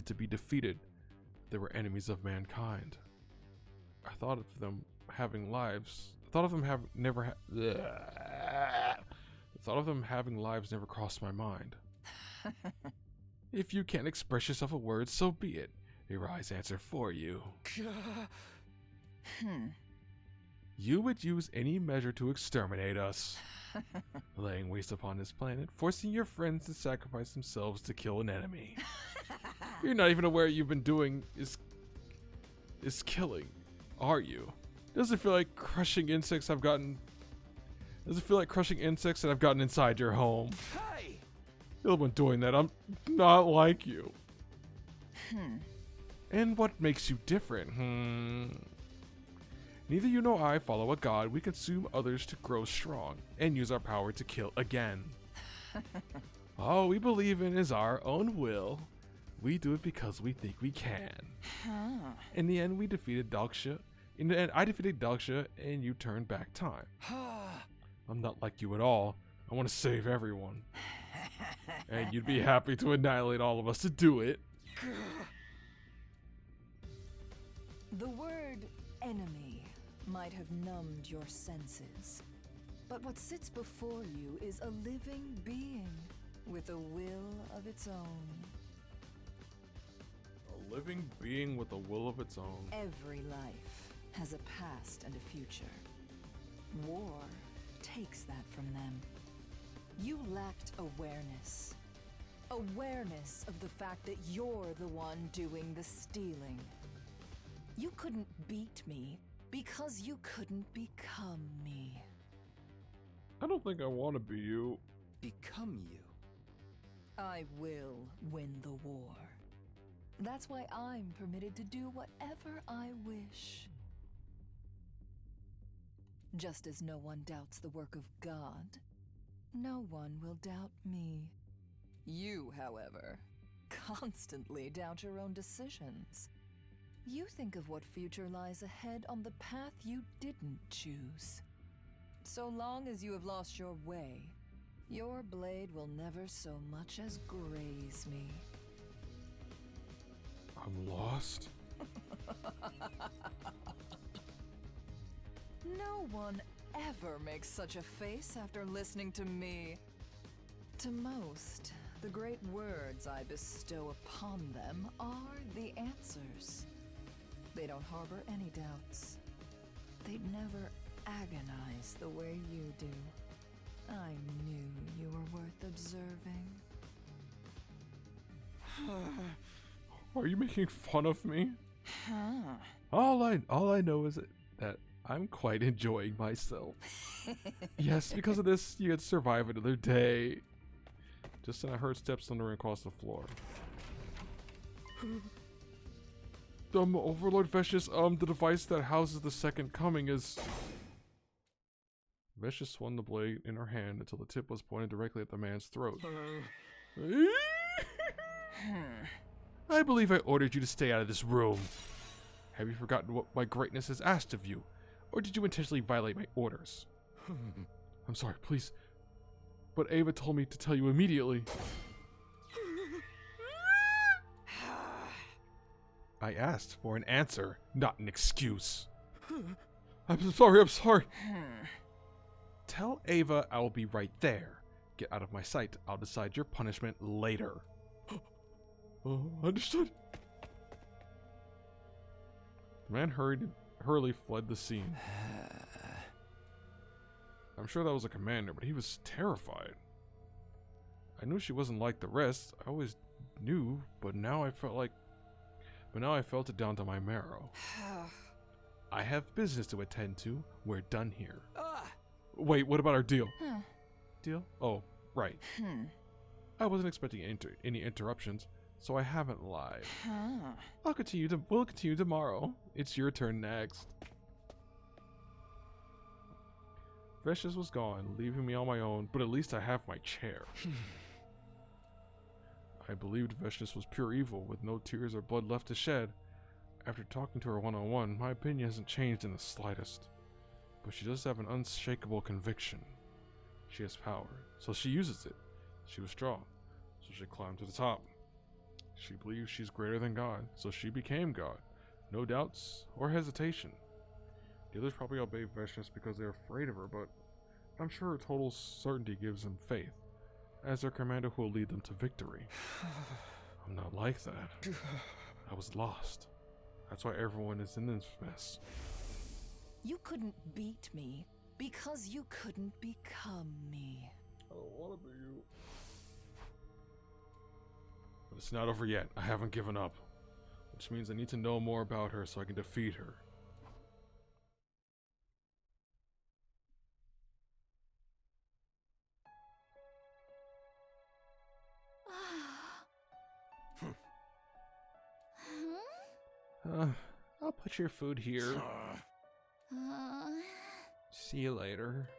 to be defeated. They were enemies of mankind. I thought of them having lives. I thought of them having lives never crossed my mind. If you can't express yourself in words, so be it. Your eyes answer for you. You would use any measure to exterminate us. Laying waste upon this planet, forcing your friends to sacrifice themselves to kill an enemy. You're not even aware you've been doing is killing, are you? Does it feel like crushing insects that I've gotten inside your home? Hey! You're the one doing that. I'm not like you. And what makes you different? Neither you nor I follow a god. We consume others to grow strong and use our power to kill again. All we believe in is our own will. We do it because we think we can. In the end, I defeated Dalksha, and you turned back time. I'm not like you at all. I want to save everyone. And you'd be happy to annihilate all of us to do it. The word enemy might have numbed your senses, but what sits before you is a living being with a will of its own. A living being with a will of its own. Every life has a past and a future. War takes that from them. You lacked awareness. Awareness of the fact that you're the one doing the stealing. You couldn't beat me because you couldn't become me. I don't think I want to be you. Become you. I will win the war. That's why I'm permitted to do whatever I wish. Just as no one doubts the work of God, no one will doubt me. You, however, constantly doubt your own decisions. You think of what future lies ahead on the path you didn't choose. So long as you have lost your way, your blade will never so much as graze me. I'm lost? No one ever makes such a face after listening to me. To most, the great words I bestow upon them are the answers. They don't harbor any doubts. They'd never agonize the way you do. I knew you were worth observing. Are you making fun of me? All I know is that I'm quite enjoying myself. Yes, because of this, you could survive another day. Just then I heard steps thundering across the floor. Overlord Veshus, the device that houses the second coming is... Veshus swung the blade in her hand until the tip was pointed directly at the man's throat. I believe I ordered you to stay out of this room. Have you forgotten what my greatness has asked of you? Or did you intentionally violate my orders? I'm sorry, please. But Ava told me to tell you immediately. I asked for an answer, not an excuse. I'm sorry. Tell Ava I will be right there. Get out of my sight. I'll decide your punishment later. Understood. The man hurriedly fled the scene. I'm sure that was a commander, but he was terrified. I knew she wasn't like the rest. I always knew, but now I felt it down to my marrow. I have business to attend to. We're done here. Wait, what about our deal? Deal? Oh, right. I wasn't expecting any interruptions, so I haven't lied. We'll continue tomorrow. It's your turn next. Veshus was gone, leaving me on my own, but at least I have my chair. I believed Veshnis was pure evil, with no tears or blood left to shed. After talking to her one-on-one, my opinion hasn't changed in the slightest. But she does have an unshakable conviction. She has power, so she uses it. She was strong, so she climbed to the top. She believes she's greater than God, so she became God. No doubts or hesitation. The others probably obey Veshnis because they're afraid of her, but I'm sure her total certainty gives them faith, as their commander who will lead them to victory. I'm not like that. I was lost. That's why everyone is in this mess. You couldn't beat me because you couldn't become me. I don't want to be you. But it's not over yet. I haven't given up. Which means I need to know more about her so I can defeat her. I'll put your food here. See you later.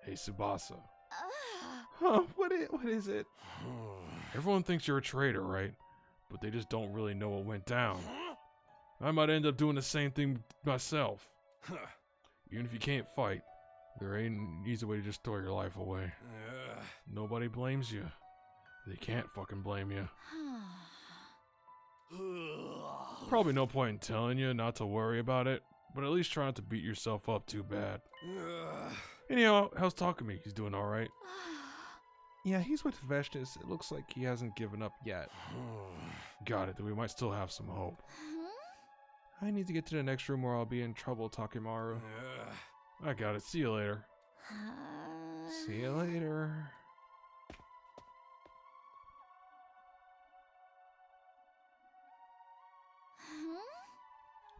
Hey, Tsubasa. Huh, what is it? Everyone thinks you're a traitor, right? But they just don't really know what went down. I might end up doing the same thing myself. Even if you can't fight, there ain't an easy way to just throw your life away. Nobody blames you. They can't fucking blame you. Probably no point in telling you not to worry about it, but at least try not to beat yourself up too bad. Anyhow, how's Takumi? He's doing alright? Yeah, he's with Veshnis. It looks like he hasn't given up yet. Got it, then we might still have some hope. I need to get to the next room or I'll be in trouble, Takimaru. I got it. See you later. See you later.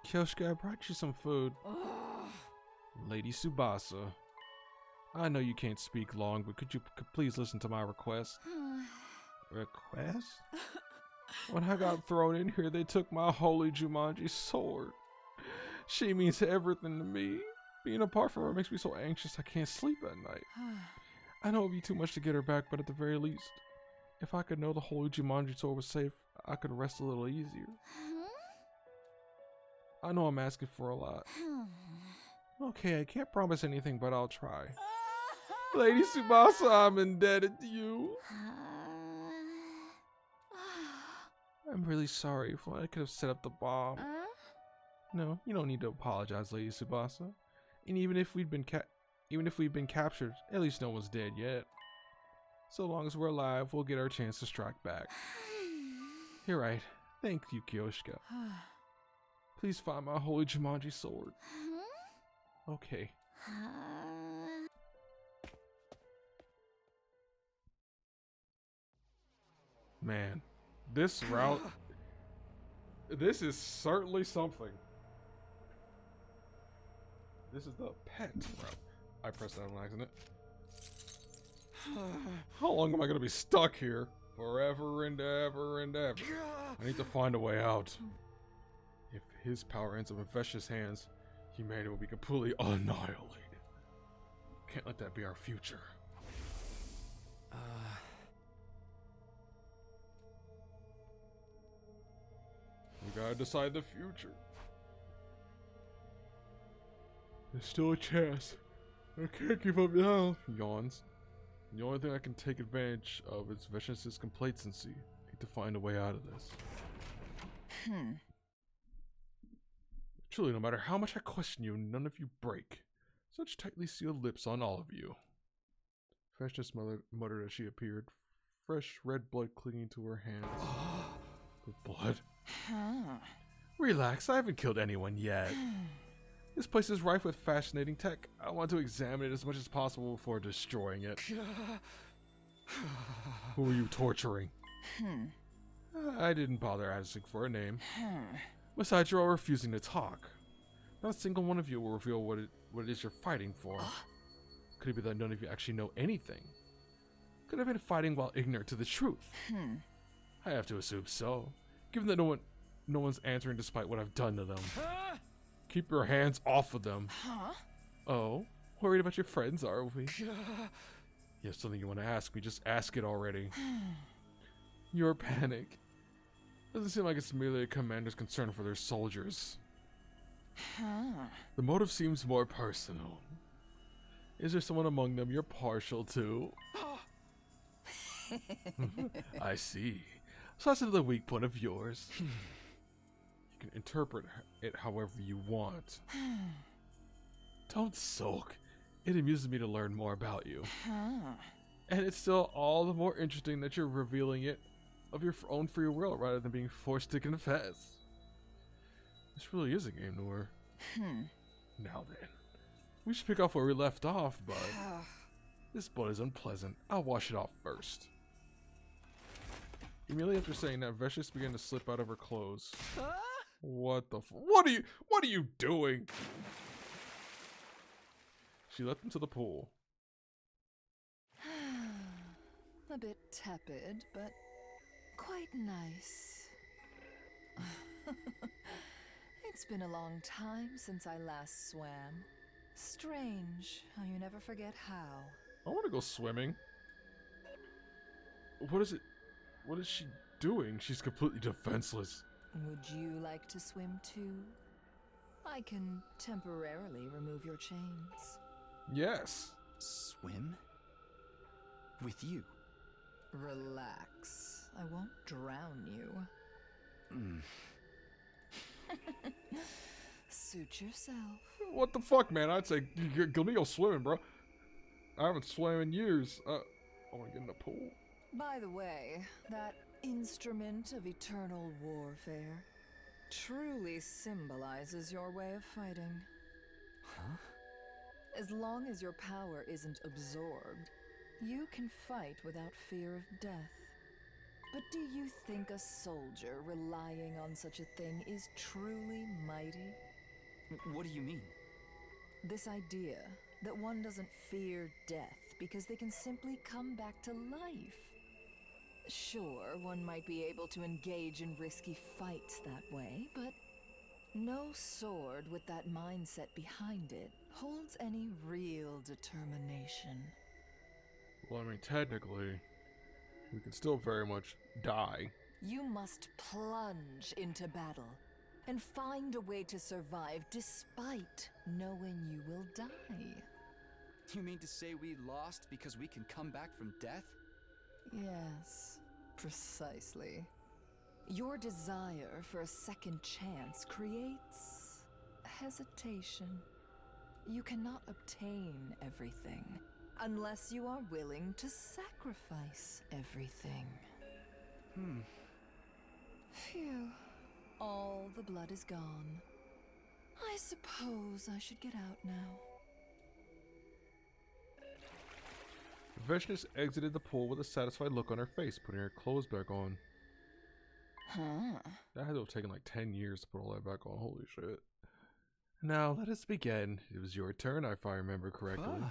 Kyoshka, I brought you some food. Lady Tsubasa. I know you can't speak long, but could you please listen to my request? Request? When I got thrown in here, they took my holy Jumanji sword. She means everything to me. Being apart from her makes me so anxious I can't sleep at night. I know it would be too much to get her back, but at the very least, if I could know the holy Jumanji sword was safe, I could rest a little easier. I know I'm asking for a lot. Okay, I can't promise anything, but I'll try. Lady Tsubasa, I'm indebted to you. I'm really sorry if I could have set up the bomb. No, you don't need to apologize, Lady Tsubasa. And even if we've been captured, at least no one's dead yet. So long as we're alive, we'll get our chance to strike back. You're right. Thank you, Kyoshka. Please find my holy Jumanji sword. Okay. Man, this route, this is certainly something. This is the pet route. I pressed that on accident. How long am I going to be stuck here? Forever and ever and ever. I need to find a way out. If his power ends up in Vesh's hands, humanity will be completely annihilated. Can't let that be our future. We gotta decide the future. There's still a chance. I can't give up now. Yawns. The only thing I can take advantage of is Vesh's complacency. I need to find a way out of this. Truly, no matter how much I question you, none of you break. Such tightly sealed lips on all of you. Vesh just muttered as she appeared, fresh red blood clinging to her hands. The blood? Relax, I haven't killed anyone yet. This place is rife with fascinating tech. I want to examine it as much as possible before destroying it. Who are you torturing? I didn't bother asking for a name. Besides, you're all refusing to talk. Not a single one of you will reveal what it is you're fighting for. Could it be that none of you actually know anything? Could have been fighting while ignorant to the truth. I have to assume so, given that no one's answering despite what I've done to them. Keep your hands off of them. Oh, worried about your friends, are we? You have something you want to ask me, just ask it already. Your panic doesn't seem like it's merely a commander's concern for their soldiers. The motive seems more personal. Is there someone among them you're partial to? I see. So that's another weak point of yours. You can interpret it however you want. Don't sulk. It amuses me to learn more about you. And it's still all the more interesting that you're revealing it of your own free will rather than being forced to confess. This really is a game, Noor. Now then, we should pick off where we left off, but this blood is unpleasant. I'll wash it off first. Immediately after saying that, Veshnis began to slip out of her clothes. What the what are you doing? She leapt into the pool. A bit tepid, but quite nice. It's been a long time since I last swam. Strange how you never forget how. I want to go swimming. What is it? What is she doing? She's completely defenseless. Would you like to swim too? I can temporarily remove your chains. Yes. Swim? With you? Relax. I won't drown you. Suit yourself. What the fuck, man? I'd say let me go swimming, bro. I haven't swam in years. I want to get in the pool. By the way, that instrument of eternal warfare truly symbolizes your way of fighting. Huh? As long as your power isn't absorbed, you can fight without fear of death. But do you think a soldier relying on such a thing is truly mighty? What do you mean? This idea that one doesn't fear death because they can simply come back to life. Sure, one might be able to engage in risky fights that way, but no sword with that mindset behind it holds any real determination. Well, I mean, technically, we can still very much die. You must plunge into battle and find a way to survive despite knowing you will die. You mean to say we lost because we can come back from death? Yes, precisely. Your desire for a second chance creates hesitation. You cannot obtain everything unless you are willing to sacrifice everything. Phew. All the blood is gone. I suppose I should get out now. Veshnis exited the pool with a satisfied look on her face, putting her clothes back on. That had to have taken like 10 years to put all that back on. Holy shit. Now, let us begin. It was your turn, if I remember correctly.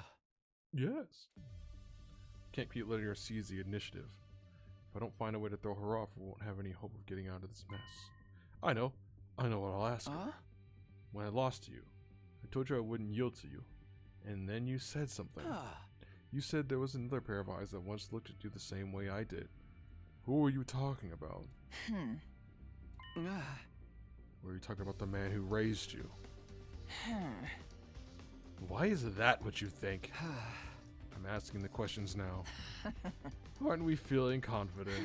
Yes. Can't keep letting her seize the initiative. If I don't find a way to throw her off, we won't have any hope of getting out of this mess. I know what I'll ask her. When I lost to you, I told you I wouldn't yield to you. And then you said something. You said there was another pair of eyes that once looked at you the same way I did. Who were you talking about? Were you talking about the man who raised you? Why is that what you think? I'm asking the questions now. Aren't we feeling confident?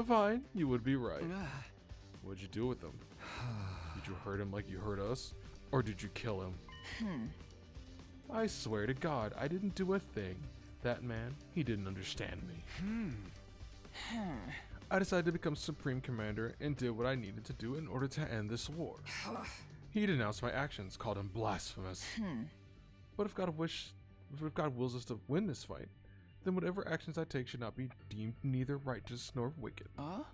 Fine, you would be right. What'd you do with him? Did you hurt him like you hurt us? Or did you kill him? I swear to God, I didn't do a thing. That man, he didn't understand me. I decided to become Supreme Commander and did what I needed to do in order to end this war. He denounced my actions, called him blasphemous. But if God wills us to win this fight, then whatever actions I take should not be deemed neither righteous nor wicked. Are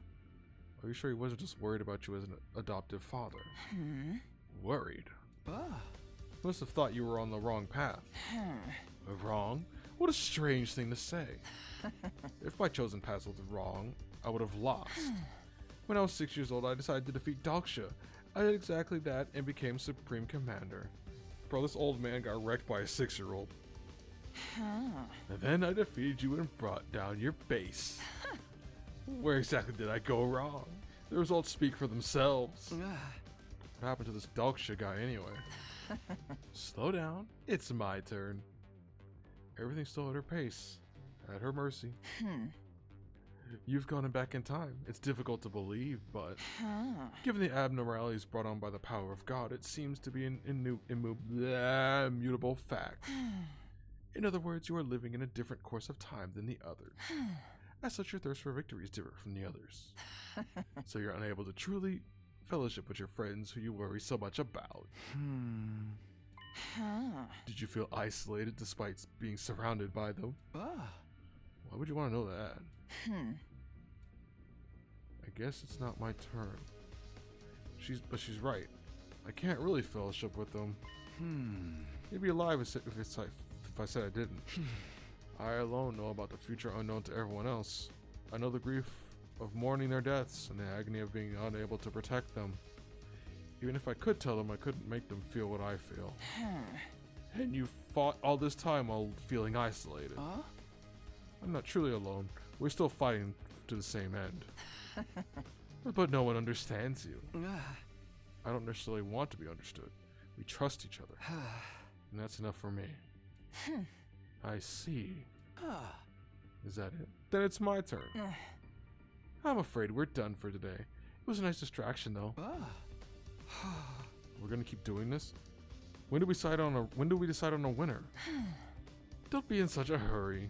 you sure he wasn't just worried about you as an adoptive father? Worried? Must have thought you were on the wrong path. Wrong? What a strange thing to say. If my chosen path was wrong, I would have lost. When I was 6 years old, I decided to defeat Dalksha. I did exactly that and became Supreme Commander. Bro, this old man got wrecked by a 6-year-old. And then I defeated you and brought down your base. Where exactly did I go wrong? The results speak for themselves. What happened to this dog shit guy anyway? Slow down. It's my turn. Everything's still at her pace. At her mercy. You've gone back in time. It's difficult to believe, but given the abnormalities brought on by the power of God, it seems to be an immutable fact. In other words, you are living in a different course of time than the others. As such, your thirst for victory is different from the others. So you're unable to truly fellowship with your friends who you worry so much about. Did you feel isolated despite being surrounded by them? Why would you want to know that? I guess it's not my turn. But she's right. I can't really fellowship with them. You'd be alive if I said I didn't. I alone know about the future unknown to everyone else. I know the grief of mourning their deaths and the agony of being unable to protect them. Even if I could tell them, I couldn't make them feel what I feel. And you fought all this time while feeling isolated. I'm not truly alone. We're still fighting to the same end. But no one understands you. I don't necessarily want to be understood. We trust each other. And that's enough for me. I see. Is that it? Then it's my turn. I'm afraid we're done for today. It was a nice distraction, though. We're gonna keep doing this? When do we decide on a winner? Don't be in such a hurry.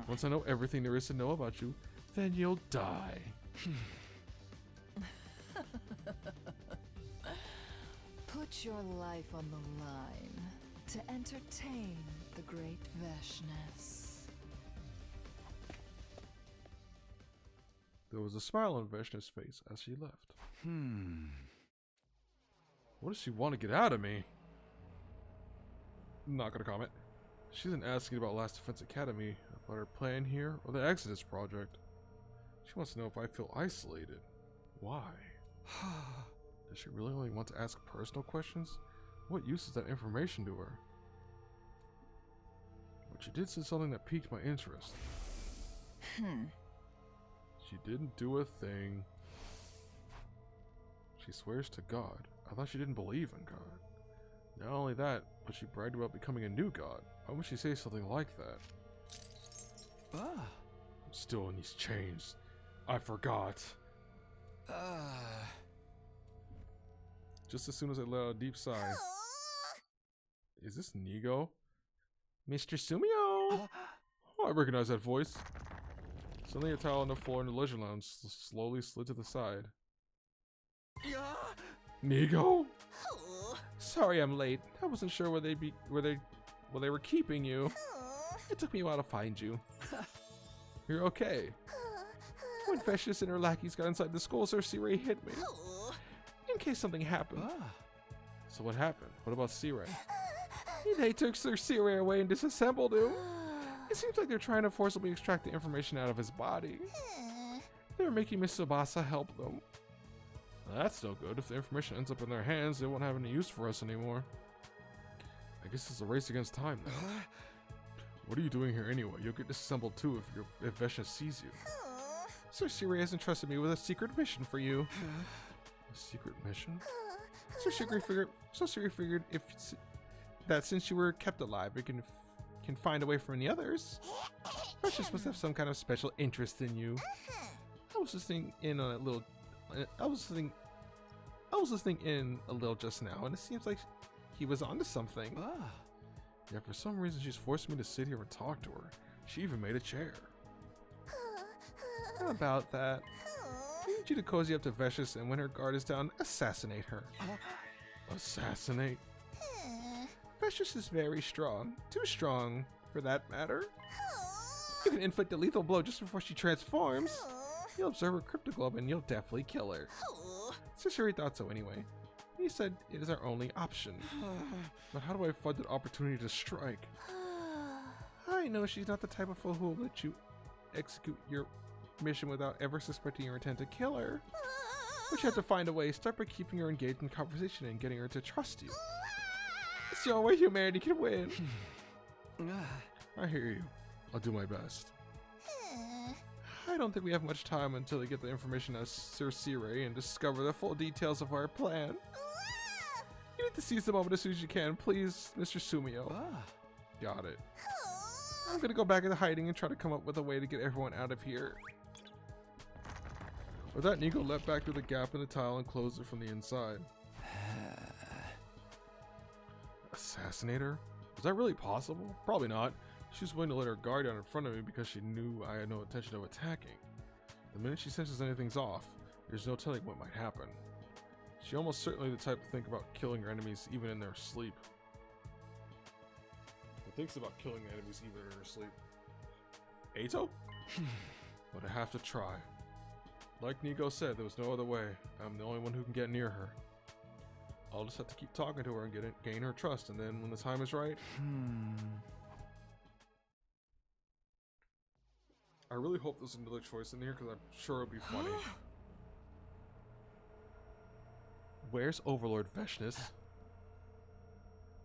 Once I know everything there is to know about you, then you'll die. Put your life on the line to entertain the great Veshness. There was a smile on Veshna's face as she left. What does she want to get out of me? I'm not gonna comment. She isn't asking about Last Defense Academy, about her plan here, or the Exodus project. She wants to know if I feel isolated. Why? Does she really only want to ask personal questions? What use is that information to her? But she did say something that piqued my interest. She didn't do a thing. She swears to God. I thought she didn't believe in God. Not only that, but she bragged about becoming a new god. Why would she say something like that? I'm still in these chains. I forgot. Just as soon as I let out a deep sigh. Is this Nigo? Mr. Sumio! Oh, I recognize that voice. Suddenly a towel on the floor in the leisure lounge slowly slid to the side. Nigo? Sorry I'm late. I wasn't sure where they were keeping you. It took me a while to find you. You're okay. When Veshnas and her lackeys got inside the school, Sir Siray hit me. In case something happened. So what happened? What about Siray? They took Sir Siray away and disassembled him. It seems like they're trying to forcibly extract the information out of his body. They're making Miss Tsubasa help them. Well, that's no good. If the information ends up in their hands, they won't have any use for us anymore. I guess it's a race against time now. What are you doing here anyway? You'll get disassembled too if Veshna sees you. Sir Siray has entrusted me with a secret mission for you. A secret mission? Sir Siray figured that since you were kept alive, it can find away from the others. Veshna must have some kind of special interest in you. I was listening in a little just now, and it seems like he was onto something. Yeah, for some reason she's forced me to sit here and talk to her. She even made a chair. How about that? I need you to cozy up to Veshnas, and when her guard is down, assassinate her. Assassinate? Veshnas is very strong. Too strong, for that matter. You can inflict a lethal blow just before she transforms. You'll observe her cryptoglobe and you'll definitely kill her. Sir Siray thought so anyway. He said it is our only option. But how do I find the opportunity to strike? I know she's not the type of fool who will let you execute your mission without ever suspecting your intent to kill her. But you have to find a way. Start by keeping her engaged in conversation and getting her to trust you. It's the only way humanity can win. I hear you. I'll do my best. I don't think we have much time until we get the information out of Sir Sire and discover the full details of our plan. You need to seize the moment as soon as you can, please, Mr. Sumio. Got it. I'm gonna go back into hiding and try to come up with a way to get everyone out of here. With that, Nico leapt back through the gap in the tile and closed it from the inside. Assassinate her? Was that really possible? Probably not. She was willing to let her guard down in front of me because she knew I had no intention of attacking. The minute she senses anything's off, there's no telling what might happen. She almost certainly the type to think about killing her enemies even in their sleep. Who thinks about killing enemies even in her sleep? Eito? But I have to try. Like Nico said, there was no other way. I'm the only one who can get near her. I'll just have to keep talking to her and gain her trust, and then when the time is right... I really hope there's another choice in here, because I'm sure it'll be funny. Where's Overlord Veshness?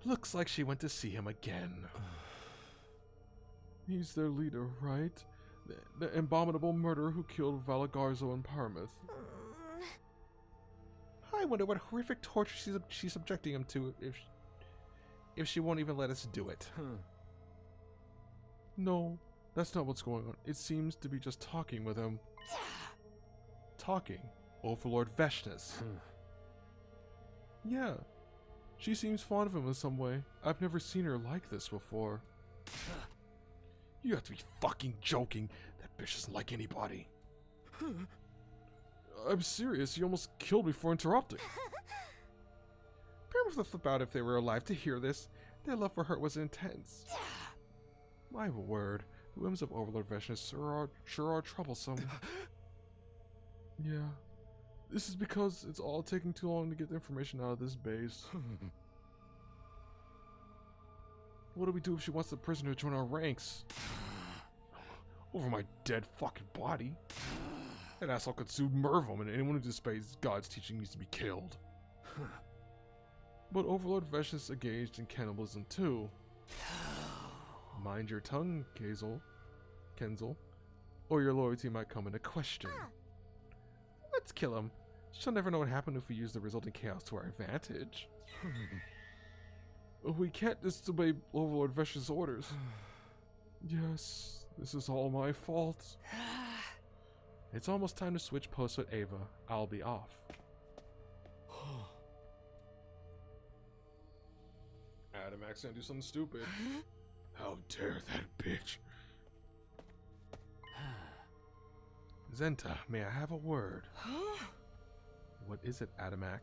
Looks like she went to see him again. He's their leader, right? The abominable murderer who killed Valagarzo and Paramouth. I wonder what horrific torture she's subjecting him to if she won't even let us do it. No, that's not what's going on. It seems to be just talking with him. Talking? Overlord Veshness. Yeah. She seems fond of him in some way. I've never seen her like this before. You have to be fucking joking. That bitch doesn't like anybody. I'm serious. You almost killed me for interrupting. Parents would flip out if they were alive to hear this. Their love for her was intense. My word. The whims of Overlord Veshness sure are troublesome. Yeah. This is because it's all taking too long to get the information out of this base. What do we do if she wants the prisoner to join our ranks? Over my dead fucking body. That asshole could sue Mervum, and anyone who disobeys God's teaching needs to be killed. But Overlord Veshness engaged in cannibalism too. Mind your tongue, Kenzel, or your loyalty might come into question. Let's kill him. She'll never know what happened if we use the resulting chaos to our advantage. We can't disobey Overlord Veshness' orders. Yes, this is all my fault. It's almost time to switch posts with Ava. I'll be off. Adamax gonna do something stupid. How dare that bitch? Zenta, may I have a word? What is it, Adamax?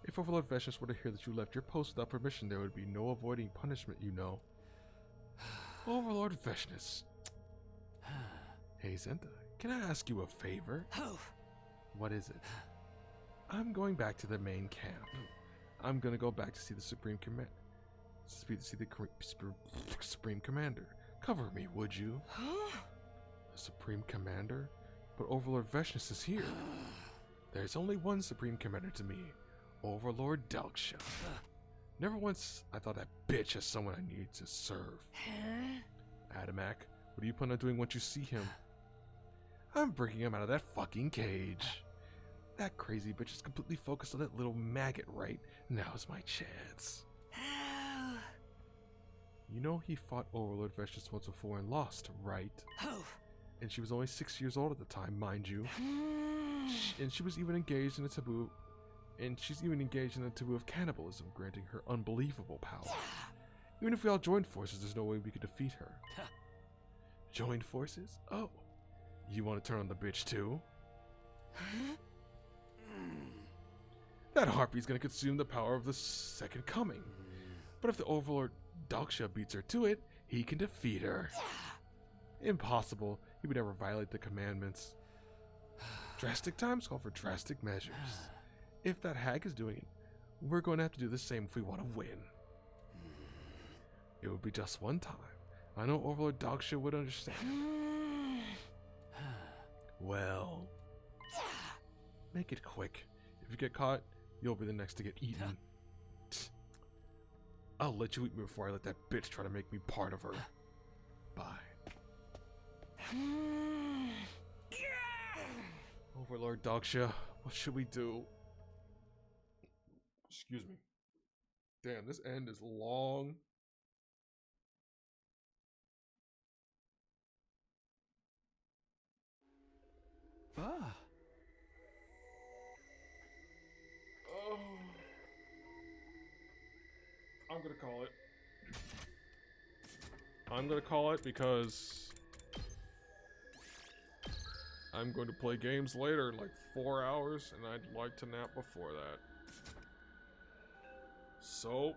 If Overlord Veshness were to hear that you left your post without permission, there would be no avoiding punishment, you know. Overlord Veshness. Hey, Zenta, can I ask you a favor? What is it? I'm going back to the main camp. I'm gonna go back to see the Supreme Supreme Commander. Cover me, would you? The Supreme Commander? But Overlord Veshness is here. There's only one Supreme Commander to me, Overlord Dalksha. Never once I thought that bitch as someone I need to serve. Adamac, what do you plan on doing once you see him? I'm bringing him out of that fucking cage. That crazy bitch is completely focused on that little maggot, right? Now's my chance. You know he fought Overlord Veshness once before and lost, right? And she was only 6 years old at the time, mind you. And she was even engaged in a taboo. And she's even engaged in a taboo of cannibalism, granting her unbelievable power. Even if we all joined forces, there's no way we could defeat her. Join forces? Oh. You want to turn on the bitch too? That harpy's gonna consume the power of the Second Coming. But if the Overlord Dalksha beats her to it, he can defeat her. Impossible. He would never violate the commandments. Drastic times call for drastic measures. If that hag is doing it, we're going to have to do the same if we want to win. It would be just one time. I know Overlord Dalksha would understand. Well, make it quick. If you get caught, you'll be the next to get eaten. I'll let you eat me before I let that bitch try to make me part of her. Bye. Overlord Daksha, what should we do? Excuse me. Damn, this end is long. Ah. Oh. I'm gonna call it. I'm gonna call it because I'm going to play games later in like 4 hours, and I'd like to nap before that. So,